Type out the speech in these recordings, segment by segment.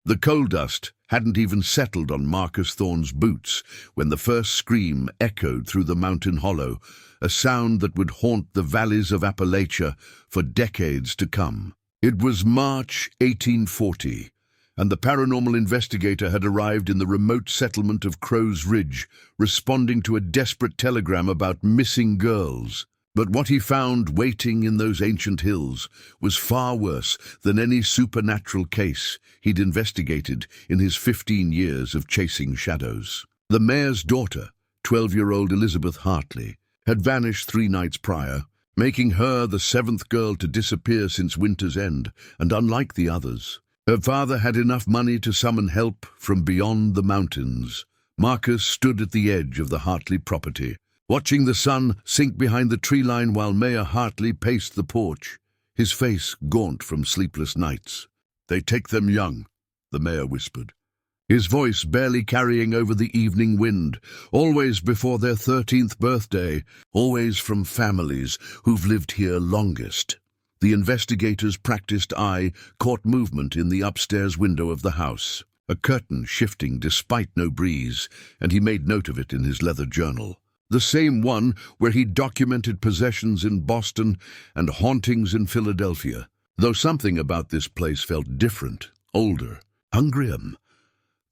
The coal dust hadn't even settled on Marcus Thorne's boots when the first scream echoed through the mountain hollow, a sound that would haunt the valleys of Appalachia for decades to come. It was March 1840, and the paranormal investigator had arrived in the remote settlement of Crow's Ridge, responding to a desperate telegram about missing girls. But what he found waiting in those ancient hills was far worse than any supernatural case he'd investigated in his 15 years of chasing shadows. The mayor's daughter, 12-year-old Elizabeth Hartley, had vanished 3 nights prior, making her the 7th girl to disappear since winter's end, and unlike the others, her father had enough money to summon help from beyond the mountains. Marcus stood at the edge of the Hartley property, watching the sun sink behind the tree line while Mayor Hartley paced the porch, his face gaunt from sleepless nights. "They take them young," the mayor whispered, his voice barely carrying over the evening wind, always before their 13th birthday, always from families who've lived here longest. The investigator's practiced eye caught movement in the upstairs window of the house, a curtain shifting despite no breeze, and he made note of it in his leather journal. The same one where he documented possessions in Boston and hauntings in Philadelphia, though something about this place felt different, older, hungrier.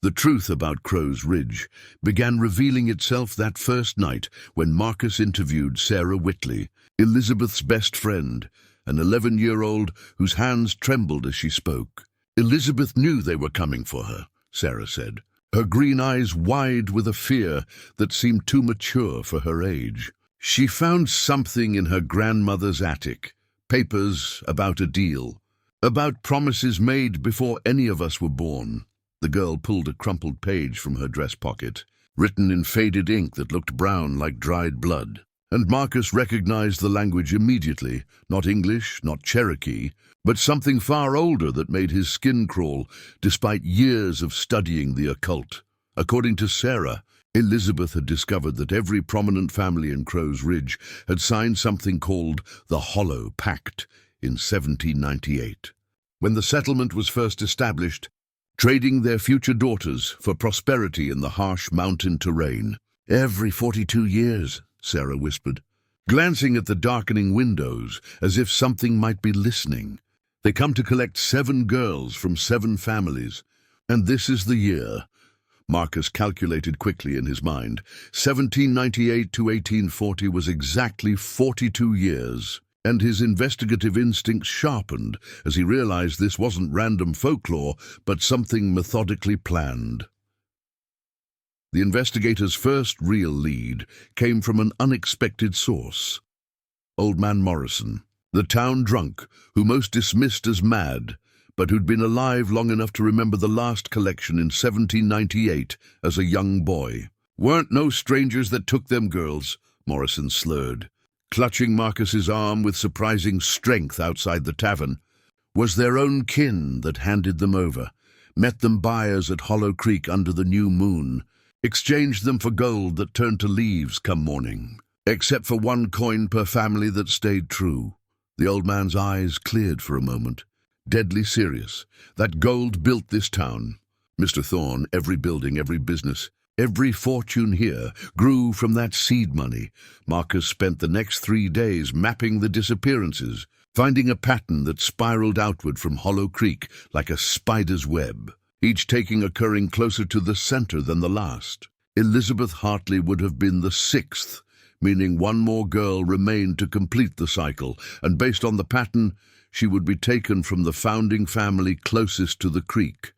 The truth about Crow's Ridge began revealing itself that first night when Marcus interviewed Sarah Whitley, Elizabeth's best friend, an 11-year-old whose hands trembled as she spoke. Elizabeth knew they were coming for her, Sarah said, her green eyes wide with a fear that seemed too mature for her age. She found something in her grandmother's attic, papers about a deal, about promises made before any of us were born. The girl pulled a crumpled page from her dress pocket, written in faded ink that looked brown like dried blood. And Marcus recognized the language immediately, not English, not Cherokee, but something far older that made his skin crawl despite years of studying the occult. According to Sarah, Elizabeth had discovered that every prominent family in Crow's Ridge had signed something called the Hollow Pact in 1798. When the settlement was first established, trading their future daughters for prosperity in the harsh mountain terrain. "Every 42 years, Sarah whispered, glancing at the darkening windows as if something might be listening. "They come to collect 7 girls from 7 families, and this is the year." Marcus calculated quickly in his mind. 1798 to 1840 was exactly 42 years, and his investigative instincts sharpened as he realized this wasn't random folklore, but something methodically planned. The investigator's first real lead came from an unexpected source. Old Man Morrison, the town drunk who most dismissed as mad, but who'd been alive long enough to remember the last collection in 1798 as a young boy. "Weren't no strangers that took them girls," Morrison slurred, clutching Marcus's arm with surprising strength outside the tavern. "Was their own kin that handed them over, met them buyers at Hollow Creek under the new moon, exchanged them for gold that turned to leaves come morning, except for 1 coin per family that stayed true." The old man's eyes cleared for a moment, deadly serious. "That gold built this town. Mr. Thorne, every building, every business, every fortune here grew from that seed money." Marcus spent the next 3 days mapping the disappearances, finding a pattern that spiraled outward from Hollow Creek like a spider's web, each taking occurring closer to the center than the last. Elizabeth Hartley would have been the 6th, meaning 1 more girl remained to complete the cycle, and based on the pattern, she would be taken from the founding family closest to the creek,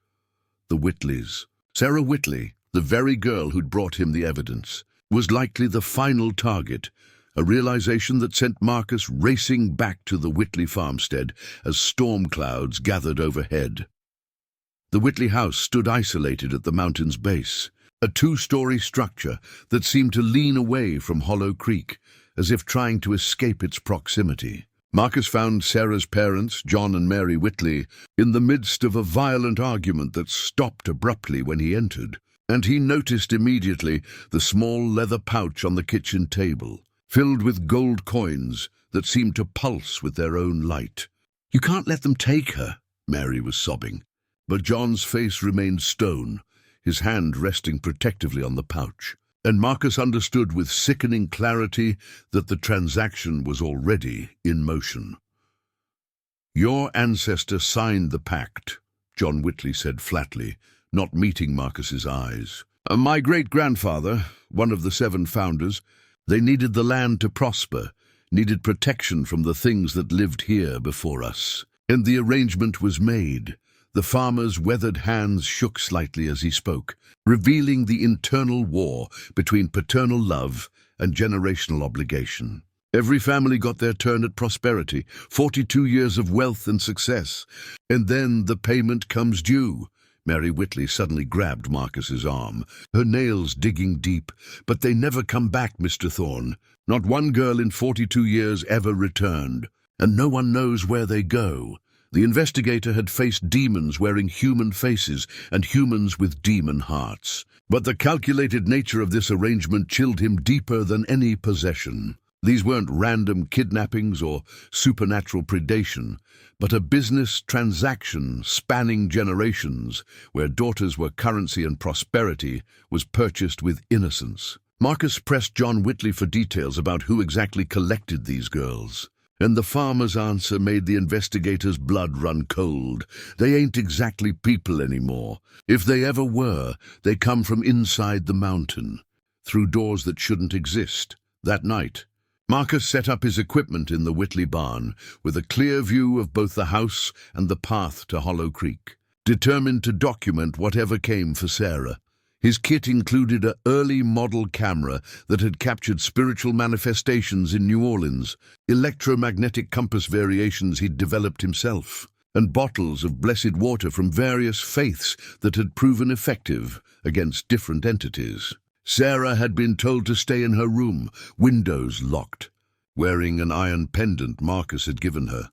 the Whitleys. Sarah Whitley, the very girl who'd brought him the evidence, was likely the final target, a realization that sent Marcus racing back to the Whitley farmstead as storm clouds gathered overhead. The Whitley house stood isolated at the mountain's base, a 2-story structure that seemed to lean away from Hollow Creek, as if trying to escape its proximity. Marcus found Sarah's parents, John and Mary Whitley, in the midst of a violent argument that stopped abruptly when he entered, and he noticed immediately the small leather pouch on the kitchen table, filled with gold coins that seemed to pulse with their own light. "You can't let them take her," Mary was sobbing. But John's face remained stone, his hand resting protectively on the pouch. And Marcus understood with sickening clarity that the transaction was already in motion. "Your ancestor signed the pact," John Whitley said flatly, not meeting Marcus's eyes. "My great-grandfather, one of the 7 founders, they needed the land to prosper, needed protection from the things that lived here before us. And the arrangement was made." The farmer's weathered hands shook slightly as he spoke, revealing the internal war between paternal love and generational obligation. Every family got their turn at prosperity, 42 years of wealth and success. And then the payment comes due. Mary Whitley suddenly grabbed Marcus's arm, her nails digging deep. "But they never come back, Mr. Thorne. Not one girl in 42 years ever returned. And no one knows where they go." The investigator had faced demons wearing human faces and humans with demon hearts. But the calculated nature of this arrangement chilled him deeper than any possession. These weren't random kidnappings or supernatural predation, but a business transaction spanning generations, where daughters were currency and prosperity was purchased with innocence. Marcus pressed John Whitley for details about who exactly collected these girls. And the farmer's answer made the investigator's blood run cold. "They ain't exactly people anymore. If they ever were, they come from inside the mountain, through doors that shouldn't exist." That night, Marcus set up his equipment in the Whitley barn, with a clear view of both the house and the path to Hollow Creek, determined to document whatever came for Sarah. His kit included an early model camera that had captured spiritual manifestations in New Orleans, electromagnetic compass variations he'd developed himself, and bottles of blessed water from various faiths that had proven effective against different entities. Sarah had been told to stay in her room, windows locked, wearing an iron pendant Marcus had given her.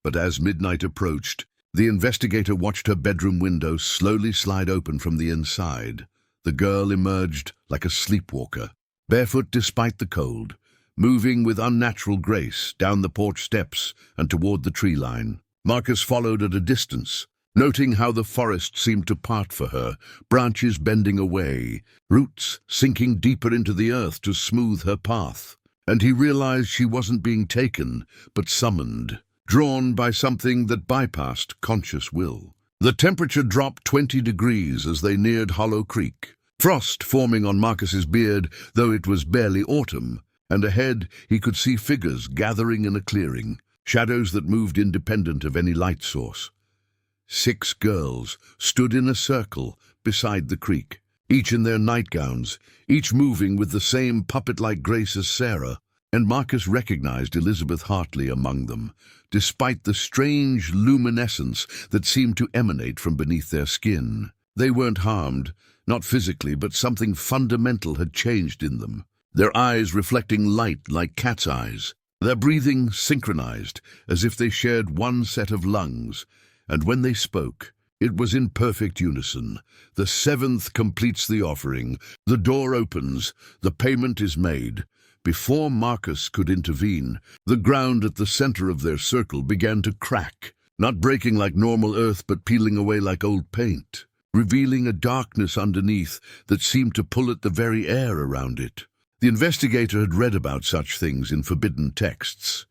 But as midnight approached, the investigator watched her bedroom window slowly slide open from the inside. The girl emerged like a sleepwalker, barefoot despite the cold, moving with unnatural grace down the porch steps and toward the tree line. Marcus followed at a distance, noting how the forest seemed to part for her, branches bending away, roots sinking deeper into the earth to smooth her path. And he realized she wasn't being taken, but summoned, drawn by something that bypassed conscious will. The temperature dropped 20 degrees as they neared Hollow Creek, frost forming on Marcus's beard, though it was barely autumn, and ahead he could see figures gathering in a clearing, shadows that moved independent of any light source. 6 girls stood in a circle beside the creek, each in their nightgowns, each moving with the same puppet-like grace as Sarah, and Marcus recognized Elizabeth Hartley among them, despite the strange luminescence that seemed to emanate from beneath their skin. They weren't harmed, not physically, but something fundamental had changed in them, their eyes reflecting light like cat's eyes, their breathing synchronized, as if they shared one set of lungs, and when they spoke, it was in perfect unison. The 7th completes the offering, the door opens, the payment is made. Before Marcus could intervene, the ground at the center of their circle began to crack, not breaking like normal earth but peeling away like old paint, revealing a darkness underneath that seemed to pull at the very air around it. The investigator had read about such things in forbidden texts,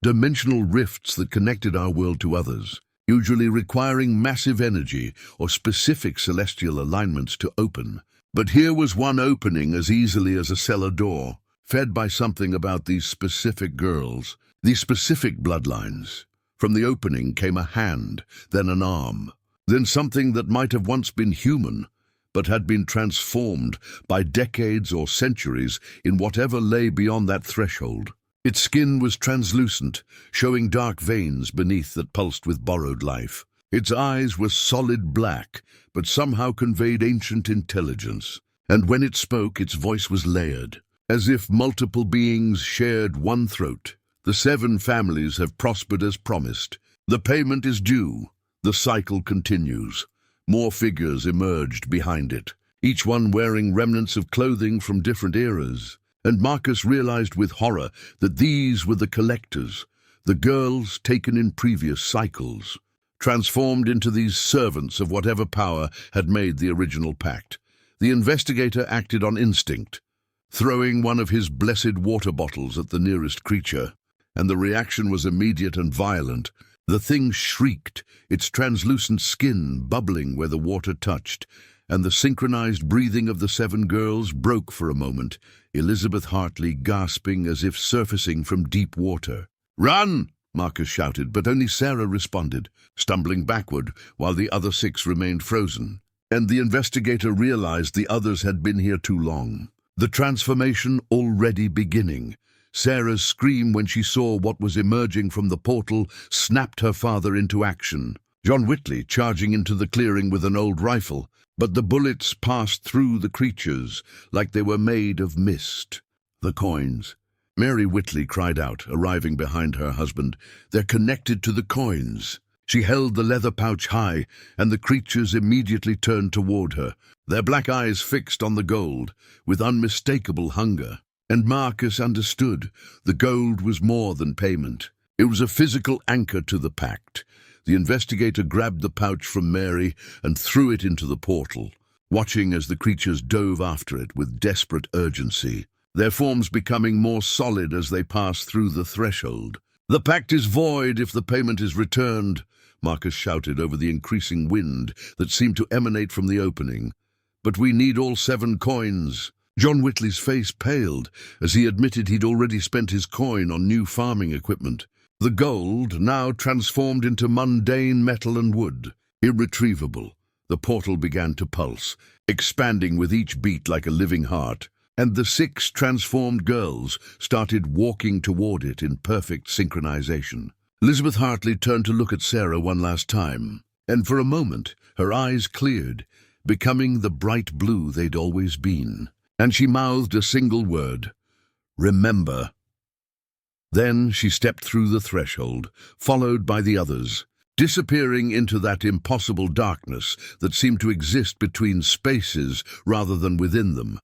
dimensional rifts that connected our world to others, usually requiring massive energy or specific celestial alignments to open. But here was one opening as easily as a cellar door, fed by something about these specific girls, these specific bloodlines. From the opening came a hand, then an arm, then something that might have once been human, but had been transformed by decades or centuries in whatever lay beyond that threshold. Its skin was translucent, showing dark veins beneath that pulsed with borrowed life. Its eyes were solid black, but somehow conveyed ancient intelligence. And when it spoke, its voice was layered, as if multiple beings shared one throat. The 7 families have prospered as promised. The payment is due. The cycle continues. More figures emerged behind it, each one wearing remnants of clothing from different eras. And Marcus realized with horror that these were the collectors, the girls taken in previous cycles. transformed into these servants of whatever power had made the original pact. The investigator acted on instinct, throwing one of his blessed water bottles at the nearest creature, and the reaction was immediate and violent. The thing shrieked, its translucent skin bubbling where the water touched, and the synchronized breathing of the 7 girls broke for a moment, Elizabeth Hartley gasping as if surfacing from deep water. "Run!" Marcus shouted, but only Sarah responded, stumbling backward while the other 6 remained frozen. And the investigator realized the others had been here too long. The transformation already beginning. Sarah's scream when she saw what was emerging from the portal snapped her father into action. John Whitley charging into the clearing with an old rifle, but the bullets passed through the creatures like they were made of mist. The coins. Mary Whitley cried out, arriving behind her husband. "They're connected to the coins." She held the leather pouch high, and the creatures immediately turned toward her, their black eyes fixed on the gold, with unmistakable hunger. And Marcus understood. The gold was more than payment. It was a physical anchor to the pact. The investigator grabbed the pouch from Mary and threw it into the portal, watching as the creatures dove after it with desperate urgency, their forms becoming more solid as they passed through the threshold. "The pact is void if the payment is returned," Marcus shouted over the increasing wind that seemed to emanate from the opening. "But we need all 7 coins." John Whitley's face paled as he admitted he'd already spent his coin on new farming equipment. The gold now transformed into mundane metal and wood, irretrievable. The portal began to pulse, expanding with each beat like a living heart, and the 6 transformed girls started walking toward it in perfect synchronization. Elizabeth Hartley turned to look at Sarah one last time, and for a moment her eyes cleared, becoming the bright blue they'd always been. And she mouthed a single word: "Remember." Then she stepped through the threshold, followed by the others, disappearing into that impossible darkness that seemed to exist between spaces rather than within them.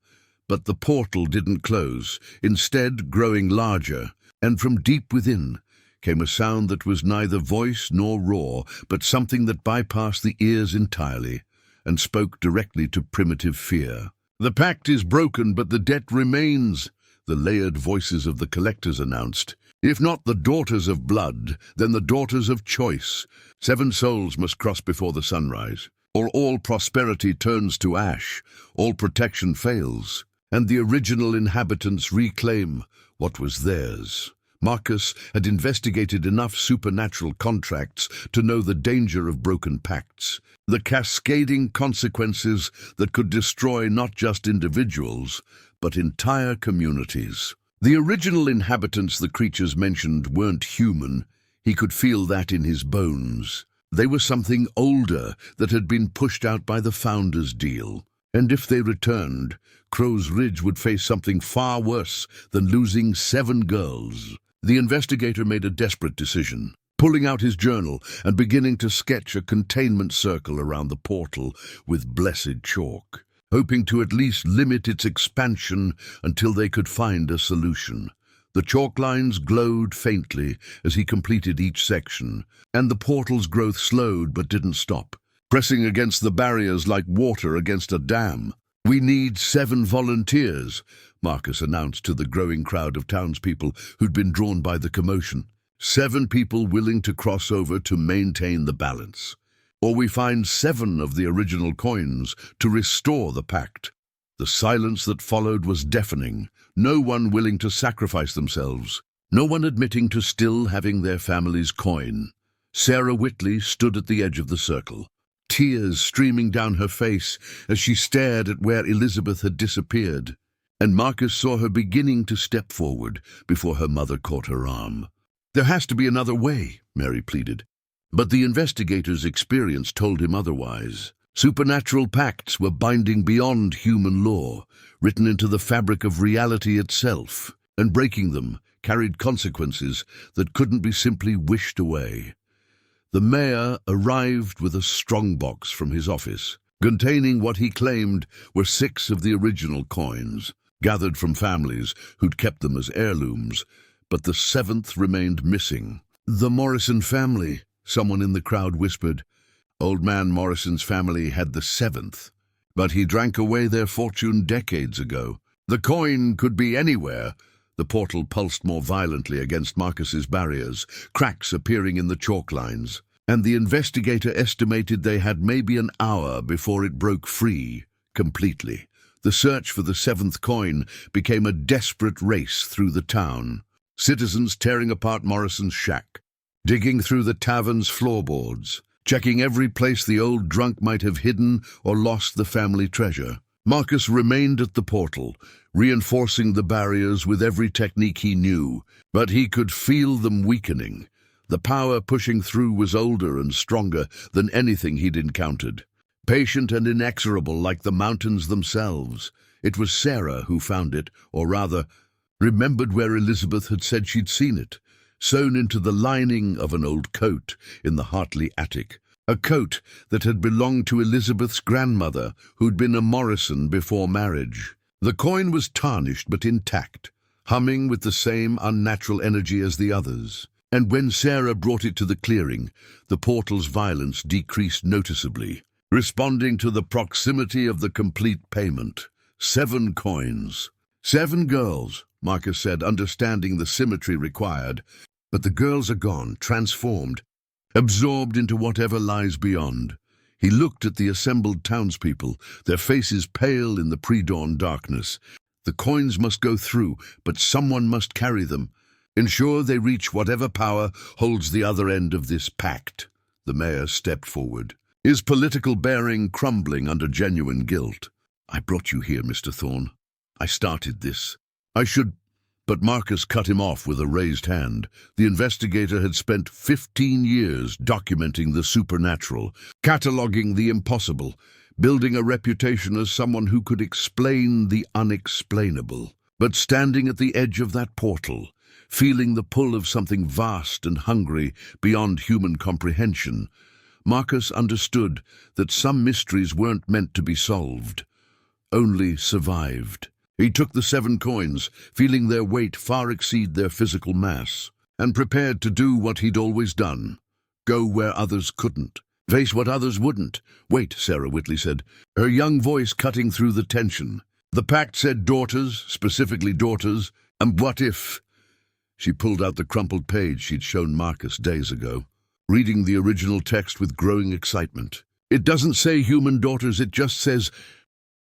But the portal didn't close, instead growing larger, and from deep within came a sound that was neither voice nor roar, but something that bypassed the ears entirely and spoke directly to primitive fear. "The pact is broken, but the debt remains," the layered voices of the collectors announced. "If not the daughters of blood, then the daughters of choice. 7 souls must cross before the sunrise, or all prosperity turns to ash, all protection fails, and the original inhabitants reclaim what was theirs." Marcus had investigated enough supernatural contracts to know the danger of broken pacts, the cascading consequences that could destroy not just individuals, but entire communities. The original inhabitants the creatures mentioned weren't human. He could feel that in his bones. They were something older that had been pushed out by the Founders' deal. And if they returned, Crow's Ridge would face something far worse than losing 7 girls. The investigator made a desperate decision, pulling out his journal and beginning to sketch a containment circle around the portal with blessed chalk, hoping to at least limit its expansion until they could find a solution. The chalk lines glowed faintly as he completed each section, and the portal's growth slowed but didn't stop, pressing against the barriers like water against a dam. "We need 7 volunteers," Marcus announced to the growing crowd of townspeople who'd been drawn by the commotion. 7 people willing to cross over to maintain the balance. Or we find 7 of the original coins to restore the pact. The silence that followed was deafening. No one willing to sacrifice themselves. No one admitting to still having their family's coin. Sarah Whitley stood at the edge of the circle, tears streaming down her face as she stared at where Elizabeth had disappeared. And Marcus saw her beginning to step forward before her mother caught her arm. "There has to be another way," Mary pleaded. But the investigator's experience told him otherwise. Supernatural pacts were binding beyond human law, written into the fabric of reality itself, and breaking them carried consequences that couldn't be simply wished away. The mayor arrived with a strongbox from his office, containing what he claimed were 6 of the original coins, gathered from families who'd kept them as heirlooms, but the 7th remained missing. "The Morrison family," Someone in the crowd whispered. Old man Morrison's family had the 7th, but he drank away their fortune decades ago. The coin could be anywhere. The portal pulsed more violently against Marcus's barriers, cracks appearing in the chalk lines, and the investigator estimated they had maybe an hour before it broke free completely. The search for the 7th coin became a desperate race through the town. Citizens tearing apart Morrison's shack, digging through the tavern's floorboards, checking every place the old drunk might have hidden or lost the family treasure. Marcus remained at the portal, reinforcing the barriers with every technique he knew, but he could feel them weakening. The power pushing through was older and stronger than anything he'd encountered. Patient and inexorable like the mountains themselves. It was Sarah who found it, or rather, remembered where Elizabeth had said she'd seen it, sewn into the lining of an old coat in the Hartley attic. A coat that had belonged to Elizabeth's grandmother, who'd been a Morrison before marriage. The coin was tarnished but intact, humming with the same unnatural energy as the others. And when Sarah brought it to the clearing, the portal's violence decreased noticeably, responding to the proximity of the complete payment. 7 coins. 7 girls, Marcus said, understanding the symmetry required. But the girls are gone, transformed, absorbed into whatever lies beyond. He looked at the assembled townspeople, their faces pale in the pre-dawn darkness. The coins must go through, but someone must carry them. Ensure they reach whatever power holds the other end of this pact. The mayor stepped forward, his political bearing crumbling under genuine guilt. I brought you here, Mr. Thorne. I started this. I should... But Marcus cut him off with a raised hand. The investigator had spent 15 years documenting the supernatural, cataloguing the impossible, building a reputation as someone who could explain the unexplainable. But standing at the edge of that portal, feeling the pull of something vast and hungry beyond human comprehension, Marcus understood that some mysteries weren't meant to be solved, only survived. He took the 7 coins, feeling their weight far exceed their physical mass, and prepared to do what he'd always done. Go where others couldn't. Face what others wouldn't. Wait, Sarah Whitley said, her young voice cutting through the tension. The pact said daughters, specifically daughters, and what if... She pulled out the crumpled page she'd shown Marcus days ago, reading the original text with growing excitement. It doesn't say human daughters, it just says...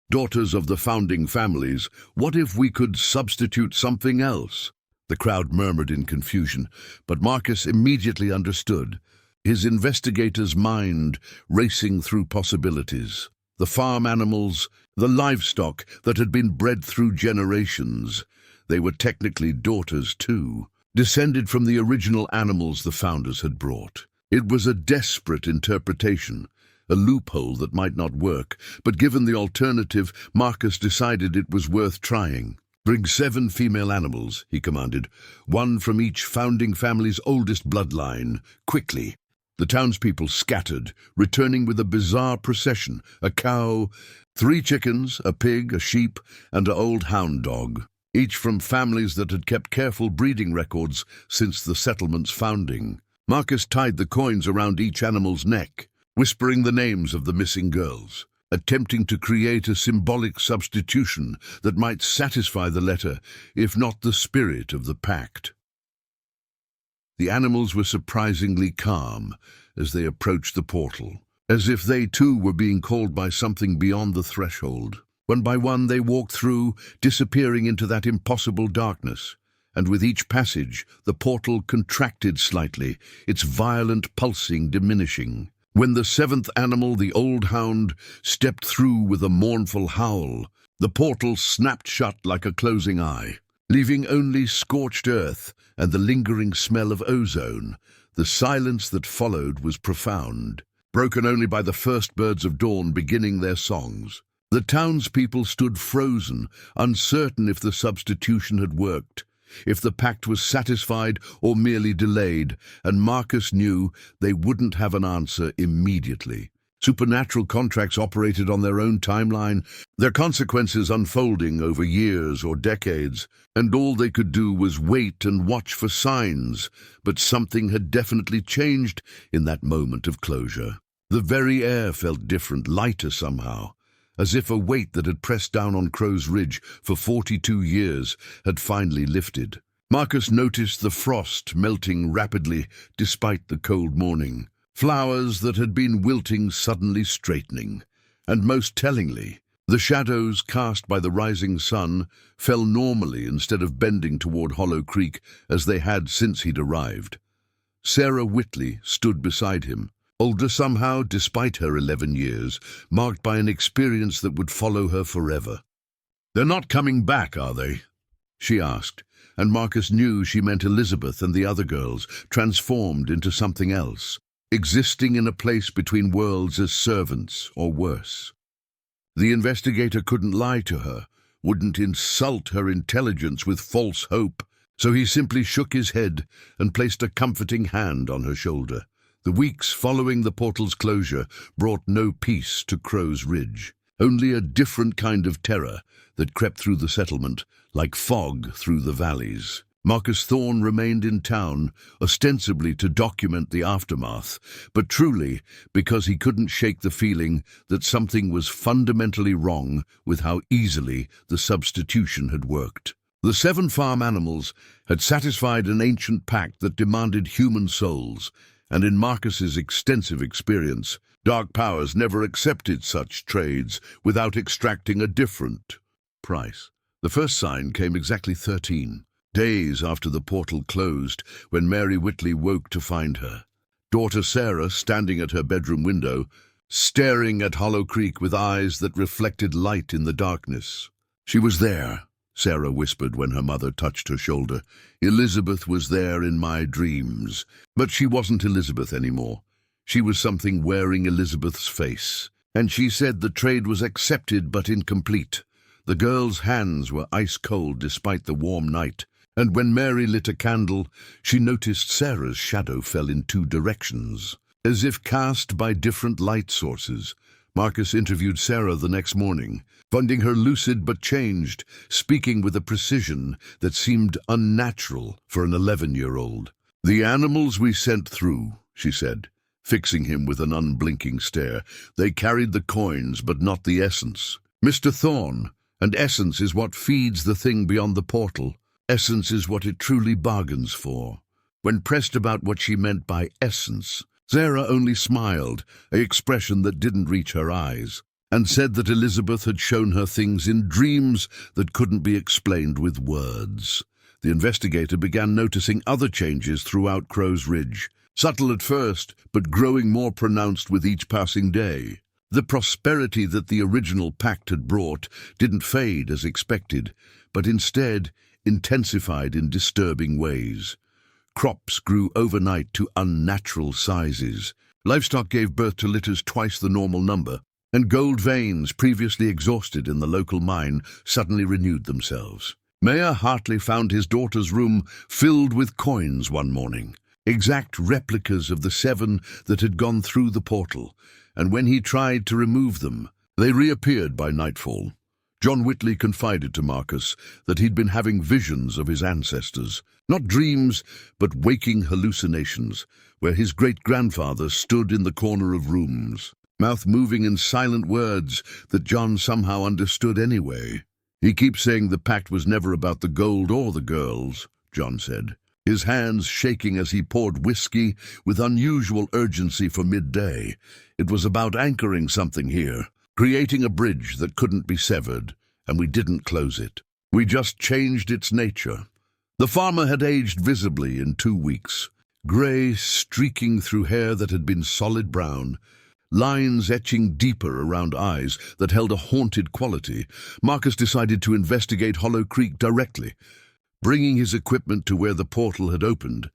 daughters of the founding families. What if we could substitute something else? The crowd murmured in confusion, but Marcus immediately understood, his investigator's mind racing through possibilities. The farm animals, the livestock that had been bred through generations. They were technically daughters too, descended from the original animals the founders had brought. It was a desperate interpretation, a loophole that might not work, but given the alternative, Marcus decided it was worth trying. Bring 7 female animals, he commanded, 1 from each founding family's oldest bloodline, quickly. The townspeople scattered, returning with a bizarre procession, a cow, 3 chickens, a pig, a sheep, and an old hound dog, each from families that had kept careful breeding records since the settlement's founding. Marcus tied the coins around each animal's neck, whispering the names of the missing girls, attempting to create a symbolic substitution that might satisfy the letter, if not the spirit of the pact. The animals were surprisingly calm as they approached the portal, as if they too were being called by something beyond the threshold. One by one they walked through, disappearing into that impossible darkness. And with each passage, the portal contracted slightly, its violent pulsing diminishing. When the 7th animal, the old hound, stepped through with a mournful howl, the portal snapped shut like a closing eye, leaving only scorched earth and the lingering smell of ozone. The silence that followed was profound, broken only by the first birds of dawn beginning their songs. The townspeople stood frozen, uncertain if the substitution had worked, if the pact was satisfied or merely delayed, and Marcus knew they wouldn't have an answer immediately. Supernatural contracts operated on their own timeline, their consequences unfolding over years or decades, and all they could do was wait and watch for signs. But something had definitely changed in that moment of closure. The very air felt different, lighter somehow, as if a weight that had pressed down on Crow's Ridge for 42 years had finally lifted. Marcus noticed the frost melting rapidly despite the cold morning. Flowers that had been wilting suddenly straightening, and most tellingly, the shadows cast by the rising sun fell normally instead of bending toward Hollow Creek as they had since he'd arrived. Sarah Whitley stood beside him, older somehow despite her 11 years, marked by an experience that would follow her forever. "They're not coming back, are they?" she asked, and Marcus knew she meant Elizabeth and the other girls, transformed into something else, existing in a place between worlds as servants or worse. The investigator couldn't lie to her, wouldn't insult her intelligence with false hope, so he simply shook his head and placed a comforting hand on her shoulder. The weeks following the portal's closure brought no peace to Crow's Ridge, only a different kind of terror that crept through the settlement like fog through the valleys. Marcus Thorne remained in town, ostensibly to document the aftermath, but truly because he couldn't shake the feeling that something was fundamentally wrong with how easily the substitution had worked. The 7 farm animals had satisfied an ancient pact that demanded human souls, and in Marcus's extensive experience, dark powers never accepted such trades without extracting a different price. The first sign came exactly 13 days after the portal closed, when Mary Whitley woke to find her daughter Sarah standing at her bedroom window, staring at Hollow Creek with eyes that reflected light in the darkness. "She was there," Sarah whispered when her mother touched her shoulder. "Elizabeth was there in my dreams." But she wasn't Elizabeth anymore. She was something wearing Elizabeth's face. And she said the trade was accepted but incomplete. The girl's hands were ice-cold despite the warm night, and when Mary lit a candle, she noticed Sarah's shadow fell in 2 directions, as if cast by different light sources. Marcus interviewed Sarah the next morning, finding her lucid but changed, speaking with a precision that seemed unnatural for an 11-year-old. "The animals we sent through," she said, fixing him with an unblinking stare. "They carried the coins, but not the essence. Mr. Thorne, and essence is what feeds the thing beyond the portal. Essence is what it truly bargains for." When pressed about what she meant by essence, Sarah only smiled, an expression that didn't reach her eyes, and said that Elizabeth had shown her things in dreams that couldn't be explained with words. The investigator began noticing other changes throughout Crow's Ridge, subtle at first, but growing more pronounced with each passing day. The prosperity that the original pact had brought didn't fade as expected, but instead intensified in disturbing ways. Crops grew overnight to unnatural sizes. Livestock gave birth to litters twice the normal number, and gold veins previously exhausted in the local mine suddenly renewed themselves. Mayor Hartley found his daughter's room filled with coins one morning, exact replicas of the 7 that had gone through the portal, and when he tried to remove them, they reappeared by nightfall. John Whitley confided to Marcus that he'd been having visions of his ancestors, not dreams, but waking hallucinations, where his great-grandfather stood in the corner of rooms, mouth moving in silent words that John somehow understood anyway. "He keeps saying the pact was never about the gold or the girls," John said, his hands shaking as he poured whiskey with unusual urgency for midday. "It was about anchoring something here, creating a bridge that couldn't be severed, and we didn't close it. We just changed its nature." The farmer had aged visibly in 2 weeks, grey streaking through hair that had been solid brown, lines etching deeper around eyes that held a haunted quality. Marcus decided to investigate Hollow Creek directly, bringing his equipment to where the portal had opened,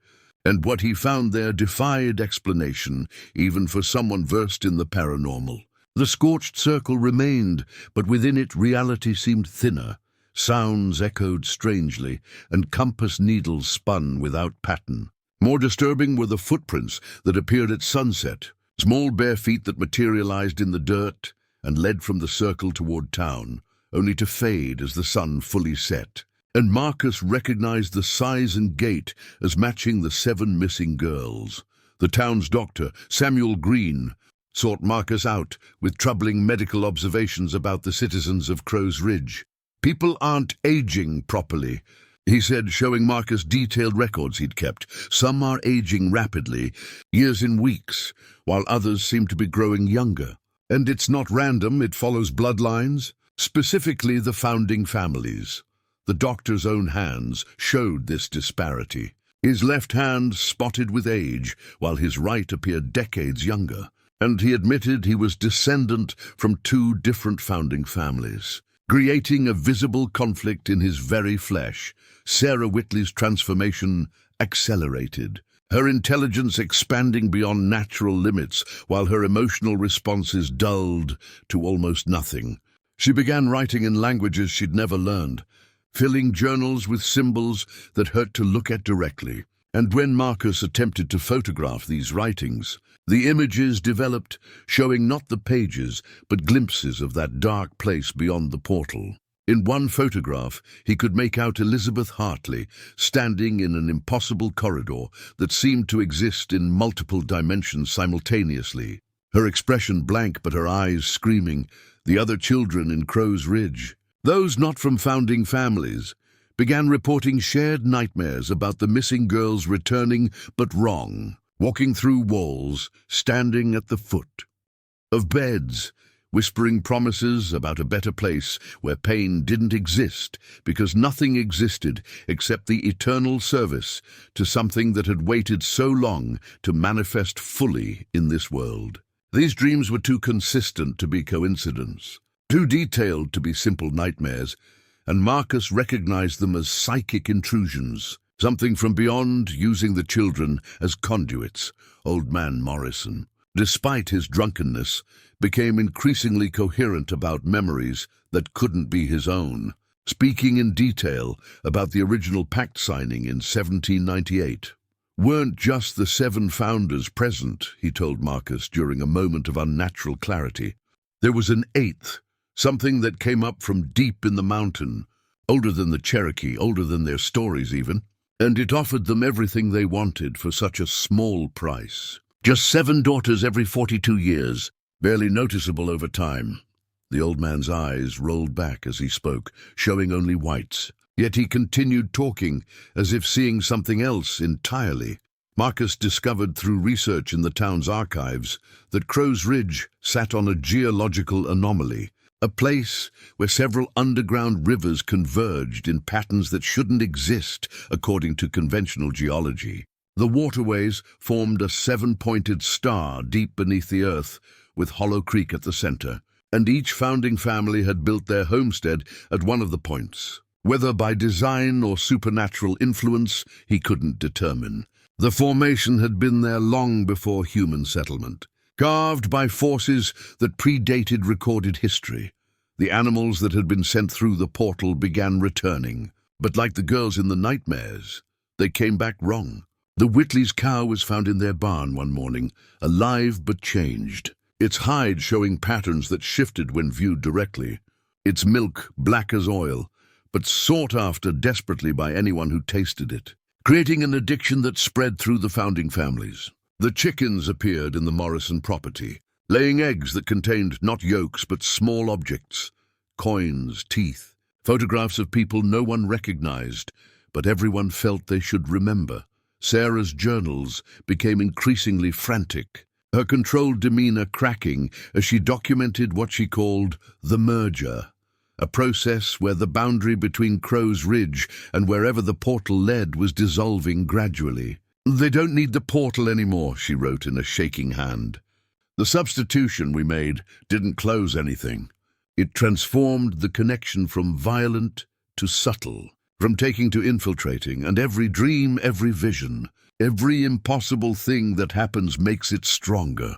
and what he found there defied explanation, even for someone versed in the paranormal. The scorched circle remained, but within it reality seemed thinner. Sounds echoed strangely, and compass needles spun without pattern. More disturbing were the footprints that appeared at sunset, Small bare feet that materialized in the dirt and led from the circle toward town, only to fade as the sun fully set. And Marcus recognized the size and gait as matching the 7 missing girls. The town's doctor, Samuel Green, sought Marcus out with troubling medical observations about the citizens of Crow's Ridge. "People aren't aging properly," he said, showing Marcus detailed records he'd kept. "Some are aging rapidly, years in weeks, while others seem to be growing younger. And it's not random, it follows bloodlines, specifically the founding families." The doctor's own hands showed this disparity. His left hand spotted with age, while his right appeared decades younger. And he admitted he was descendant from 2 different founding families, creating a visible conflict in his very flesh. Sarah Whitley's transformation accelerated, her intelligence expanding beyond natural limits, while her emotional responses dulled to almost nothing. She began writing in languages she'd never learned, filling journals with symbols that hurt to look at directly. And when Marcus attempted to photograph these writings, the images developed, showing not the pages, but glimpses of that dark place beyond the portal. In one photograph, he could make out Elizabeth Hartley, standing in an impossible corridor that seemed to exist in multiple dimensions simultaneously. Her expression blank, but her eyes screaming. The other children in Crow's Ridge, those not from founding families, began reporting shared nightmares about the missing girls returning but wrong, walking through walls, standing at the foot of beds, whispering promises about a better place where pain didn't exist because nothing existed except the eternal service to something that had waited so long to manifest fully in this world. These dreams were too consistent to be coincidence, too detailed to be simple nightmares, and Marcus recognized them as psychic intrusions, something from beyond using the children as conduits. Old man Morrison, despite his drunkenness, became increasingly coherent about memories that couldn't be his own, speaking in detail about the original pact signing in 1798. "Weren't just the 7 founders present," he told Marcus during a moment of unnatural clarity. "There was an 8th, something that came up from deep in the mountain, older than the Cherokee, older than their stories even, and it offered them everything they wanted for such a small price. Just 7 daughters every 42 years, barely noticeable over time." The old man's eyes rolled back as he spoke, showing only whites. Yet he continued talking, as if seeing something else entirely. Marcus discovered through research in the town's archives that Crow's Ridge sat on a geological anomaly, a place where several underground rivers converged in patterns that shouldn't exist according to conventional geology. The waterways formed a 7-pointed star deep beneath the earth, with Hollow Creek at the center, and each founding family had built their homestead at one of the points. Whether by design or supernatural influence, he couldn't determine. The formation had been there long before human settlement, carved by forces that predated recorded history. The animals that had been sent through the portal began returning, but like the girls in the nightmares, they came back wrong. The Whitley's cow was found in their barn one morning, alive but changed, its hide showing patterns that shifted when viewed directly, its milk black as oil, but sought after desperately by anyone who tasted it, creating an addiction that spread through the founding families. The chickens appeared in the Morrison property, laying eggs that contained not yolks but small objects, coins, teeth, photographs of people no one recognized, but everyone felt they should remember. Sarah's journals became increasingly frantic, her controlled demeanor cracking as she documented what she called the merger, a process where the boundary between Crow's Ridge and wherever the portal led was dissolving gradually. "They don't need the portal anymore," she wrote in a shaking hand. "The substitution we made didn't close anything. It transformed the connection from violent to subtle, from taking to infiltrating, and every dream, every vision, every impossible thing that happens makes it stronger."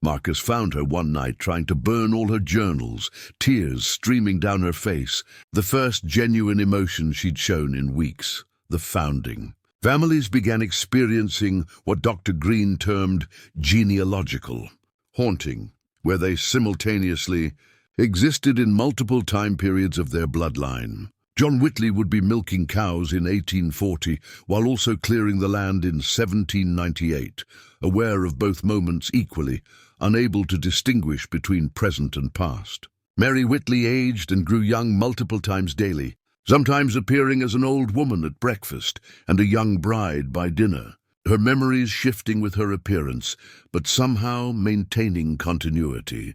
Marcus found her one night trying to burn all her journals, tears streaming down her face, the first genuine emotion she'd shown in weeks, the founding. Families began experiencing what Dr. Green termed genealogical, haunting, where they simultaneously existed in multiple time periods of their bloodline. John Whitley would be milking cows in 1840 while also clearing the land in 1798, aware of both moments equally, unable to distinguish between present and past. Mary Whitley aged and grew young multiple times daily, sometimes appearing as an old woman at breakfast and a young bride by dinner, her memories shifting with her appearance, but somehow maintaining continuity.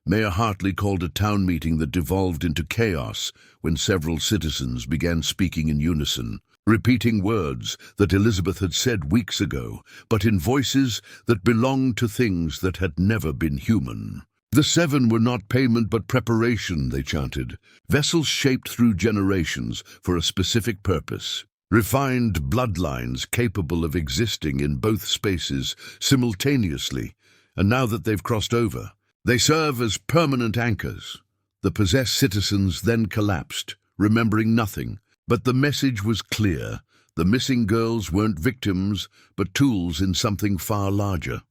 Mayor Hartley called a town meeting that devolved into chaos when several citizens began speaking in unison, repeating words that Elizabeth had said weeks ago, but in voices that belonged to things that had never been human. The 7 were not payment but preparation, they chanted, vessels shaped through generations for a specific purpose, refined bloodlines capable of existing in both spaces simultaneously, and now that they've crossed over, they serve as permanent anchors. The possessed citizens then collapsed, remembering nothing, but the message was clear. The missing girls weren't victims, but tools in something far larger.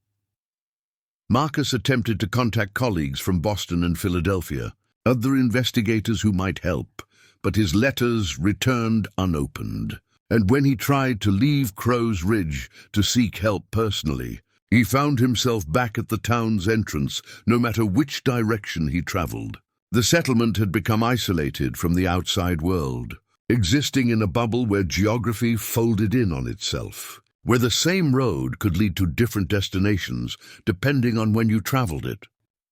Marcus attempted to contact colleagues from Boston and Philadelphia, other investigators who might help, but his letters returned unopened. And when he tried to leave Crow's Ridge to seek help personally, he found himself back at the town's entrance, no matter which direction he traveled. The settlement had become isolated from the outside world, existing in a bubble where geography folded in on itself, where the same road could lead to different destinations depending on when you traveled it,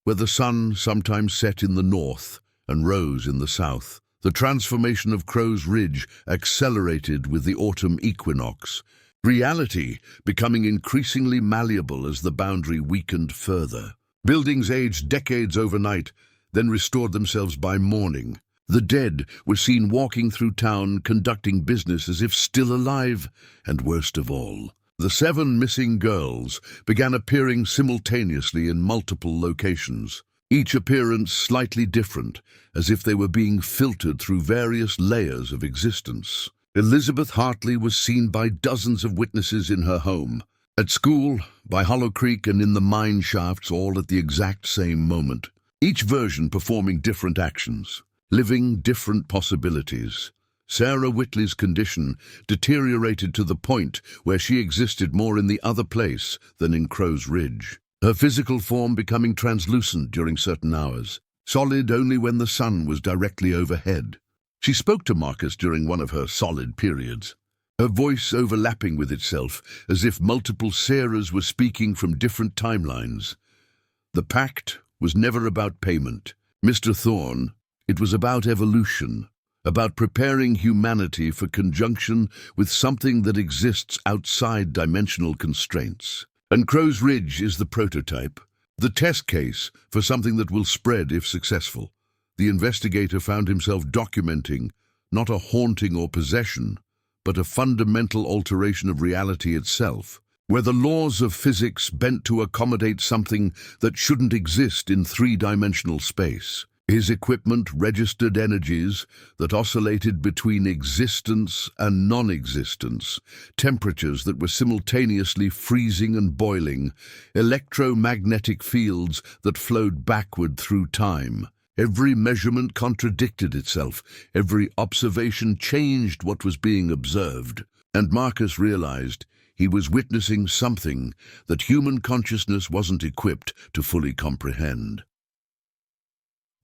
where the sun sometimes set in the north and rose in the south. The transformation of Crow's Ridge accelerated with the autumn equinox, reality becoming increasingly malleable as the boundary weakened further. Buildings aged decades overnight, then restored themselves by morning. The dead were seen walking through town, conducting business as if still alive, and worst of all, the 7 missing girls began appearing simultaneously in multiple locations, each appearance slightly different, as if they were being filtered through various layers of existence. Elizabeth Hartley was seen by dozens of witnesses in her home, at school, by Hollow Creek, and in the mine shafts, all at the exact same moment. Each version performing different actions, living different possibilities. Sarah Whitley's condition deteriorated to the point where she existed more in the other place than in Crow's Ridge, her physical form becoming translucent during certain hours, solid only when the sun was directly overhead. She spoke to Marcus during one of her solid periods, her voice overlapping with itself as if multiple Sarahs were speaking from different timelines. The pact was never about payment, Mr. Thorne. It was about evolution, about preparing humanity for conjunction with something that exists outside dimensional constraints. And Crow's Ridge is the prototype, the test case for something that will spread if successful. The investigator found himself documenting not a haunting or possession, but a fundamental alteration of reality itself, where the laws of physics bent to accommodate something that shouldn't exist in 3-dimensional space. His equipment registered energies that oscillated between existence and non-existence, temperatures that were simultaneously freezing and boiling, electromagnetic fields that flowed backward through time. Every measurement contradicted itself, every observation changed what was being observed, and Marcus realized he was witnessing something that human consciousness wasn't equipped to fully comprehend.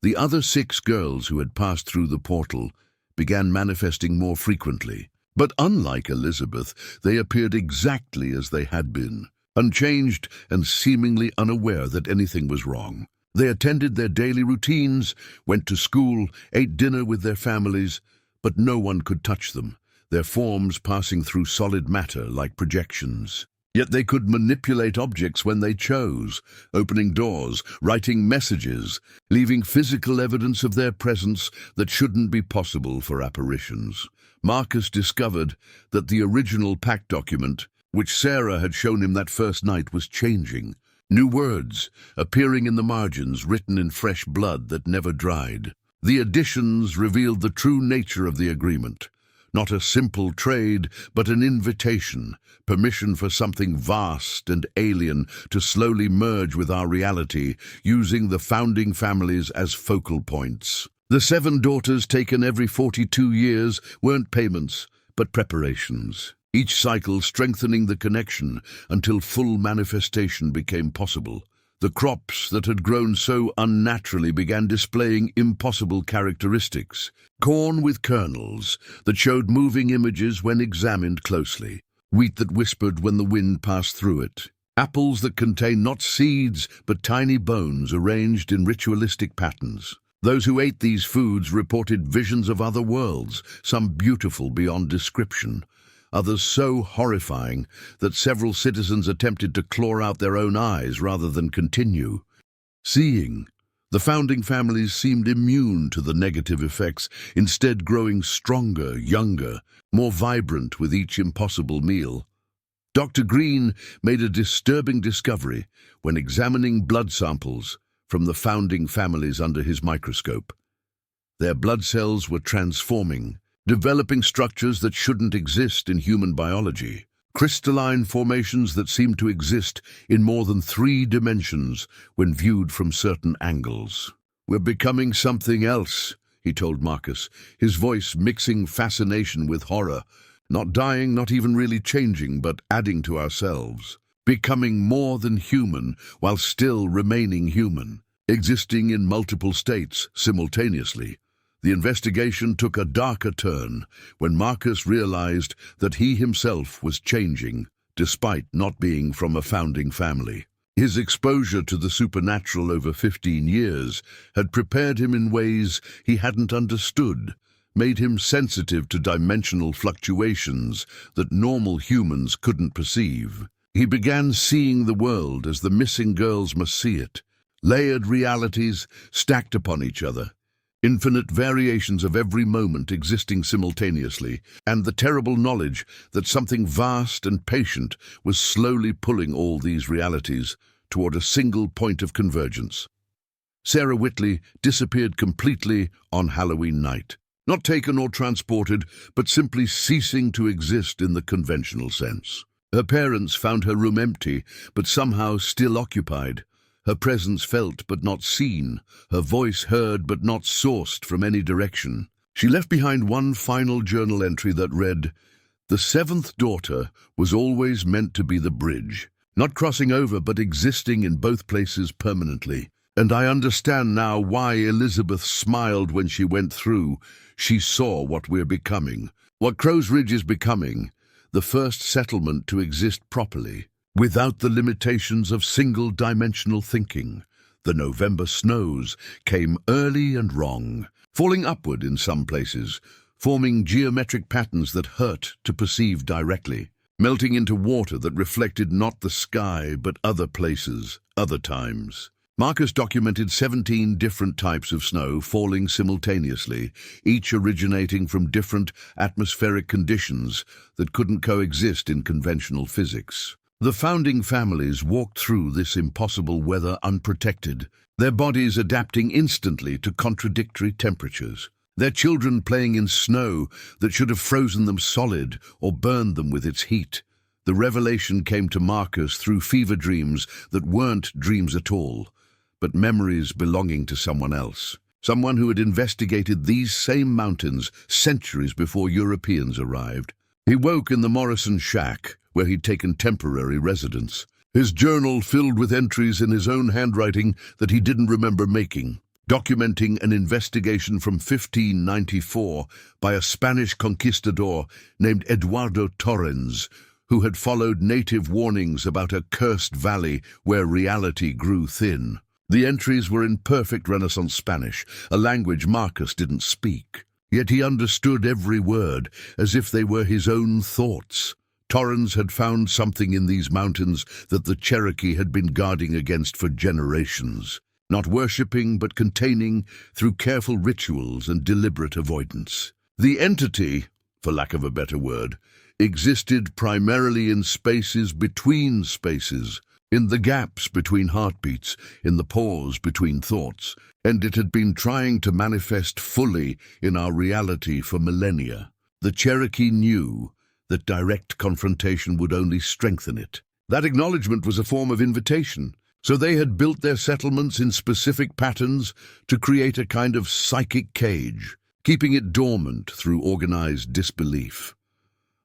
The other 6 girls who had passed through the portal began manifesting more frequently, but unlike Elizabeth, they appeared exactly as they had been, unchanged and seemingly unaware that anything was wrong. They attended their daily routines, went to school, ate dinner with their families, but no one could touch them, their forms passing through solid matter like projections. Yet they could manipulate objects when they chose, opening doors, writing messages, leaving physical evidence of their presence that shouldn't be possible for apparitions. Marcus discovered that the original pact document, which Sarah had shown him that first night, was changing. New words appearing in the margins, written in fresh blood that never dried. The additions revealed the true nature of the agreement. Not a simple trade, but an invitation, permission for something vast and alien to slowly merge with our reality, using the founding families as focal points. The 7 daughters taken every 42 years weren't payments, but preparations. Each cycle strengthening the connection until full manifestation became possible. The crops that had grown so unnaturally began displaying impossible characteristics. Corn with kernels that showed moving images when examined closely. Wheat that whispered when the wind passed through it. Apples that contained not seeds but tiny bones arranged in ritualistic patterns. Those who ate these foods reported visions of other worlds, some beautiful beyond description, others so horrifying that several citizens attempted to claw out their own eyes rather than continue. Seeing, the founding families seemed immune to the negative effects, instead growing stronger, younger, more vibrant with each impossible meal. Dr. Green made a disturbing discovery when examining blood samples from the founding families under his microscope. Their blood cells were transforming, developing structures that shouldn't exist in human biology. Crystalline formations that seemed to exist in more than 3 dimensions when viewed from certain angles. "We're becoming something else," he told Marcus, his voice mixing fascination with horror. "Not dying, not even really changing, but adding to ourselves. Becoming more than human while still remaining human. Existing in multiple states simultaneously." The investigation took a darker turn when Marcus realized that he himself was changing, despite not being from a founding family. His exposure to the supernatural over 15 years had prepared him in ways he hadn't understood, made him sensitive to dimensional fluctuations that normal humans couldn't perceive. He began seeing the world as the missing girls must see it, layered realities stacked upon each other. Infinite variations of every moment existing simultaneously, and the terrible knowledge that something vast and patient was slowly pulling all these realities toward a single point of convergence. Sarah Whitley disappeared completely on Halloween night, not taken or transported, but simply ceasing to exist in the conventional sense. Her parents found her room empty, but somehow still occupied. Her presence felt but not seen, her voice heard but not sourced from any direction. She left behind one final journal entry that read, "The 7th daughter was always meant to be the bridge, not crossing over but existing in both places permanently. And I understand now why Elizabeth smiled when she went through. She saw what we're becoming. What Crow's Ridge is becoming, the first settlement to exist properly, without the limitations of single-dimensional thinking. The November snows came early and wrong, falling upward in some places, forming geometric patterns that hurt to perceive directly, melting into water that reflected not the sky but other places, other times. Marcus documented 17 different types of snow falling simultaneously, each originating from different atmospheric conditions that couldn't coexist in conventional physics. The founding families walked through this impossible weather unprotected, their bodies adapting instantly to contradictory temperatures, their children playing in snow that should have frozen them solid or burned them with its heat. The revelation came to Marcus through fever dreams that weren't dreams at all, but memories belonging to someone else, someone who had investigated these same mountains centuries before Europeans arrived. He woke in the Morrison shack, where he'd taken temporary residence, his journal filled with entries in his own handwriting that he didn't remember making, documenting an investigation from 1594 by a Spanish conquistador named Eduardo Torrens, who had followed native warnings about a cursed valley where reality grew thin. The entries were in perfect Renaissance Spanish, a language Marcus didn't speak. Yet he understood every word, as if they were his own thoughts. Torrens had found something in these mountains that the Cherokee had been guarding against for generations, not worshipping but containing through careful rituals and deliberate avoidance. The entity, for lack of a better word, existed primarily in spaces between spaces, in the gaps between heartbeats, in the pause between thoughts, and it had been trying to manifest fully in our reality for millennia. The Cherokee knew that direct confrontation would only strengthen it. That acknowledgement was a form of invitation, so they had built their settlements in specific patterns to create a kind of psychic cage, keeping it dormant through organized disbelief.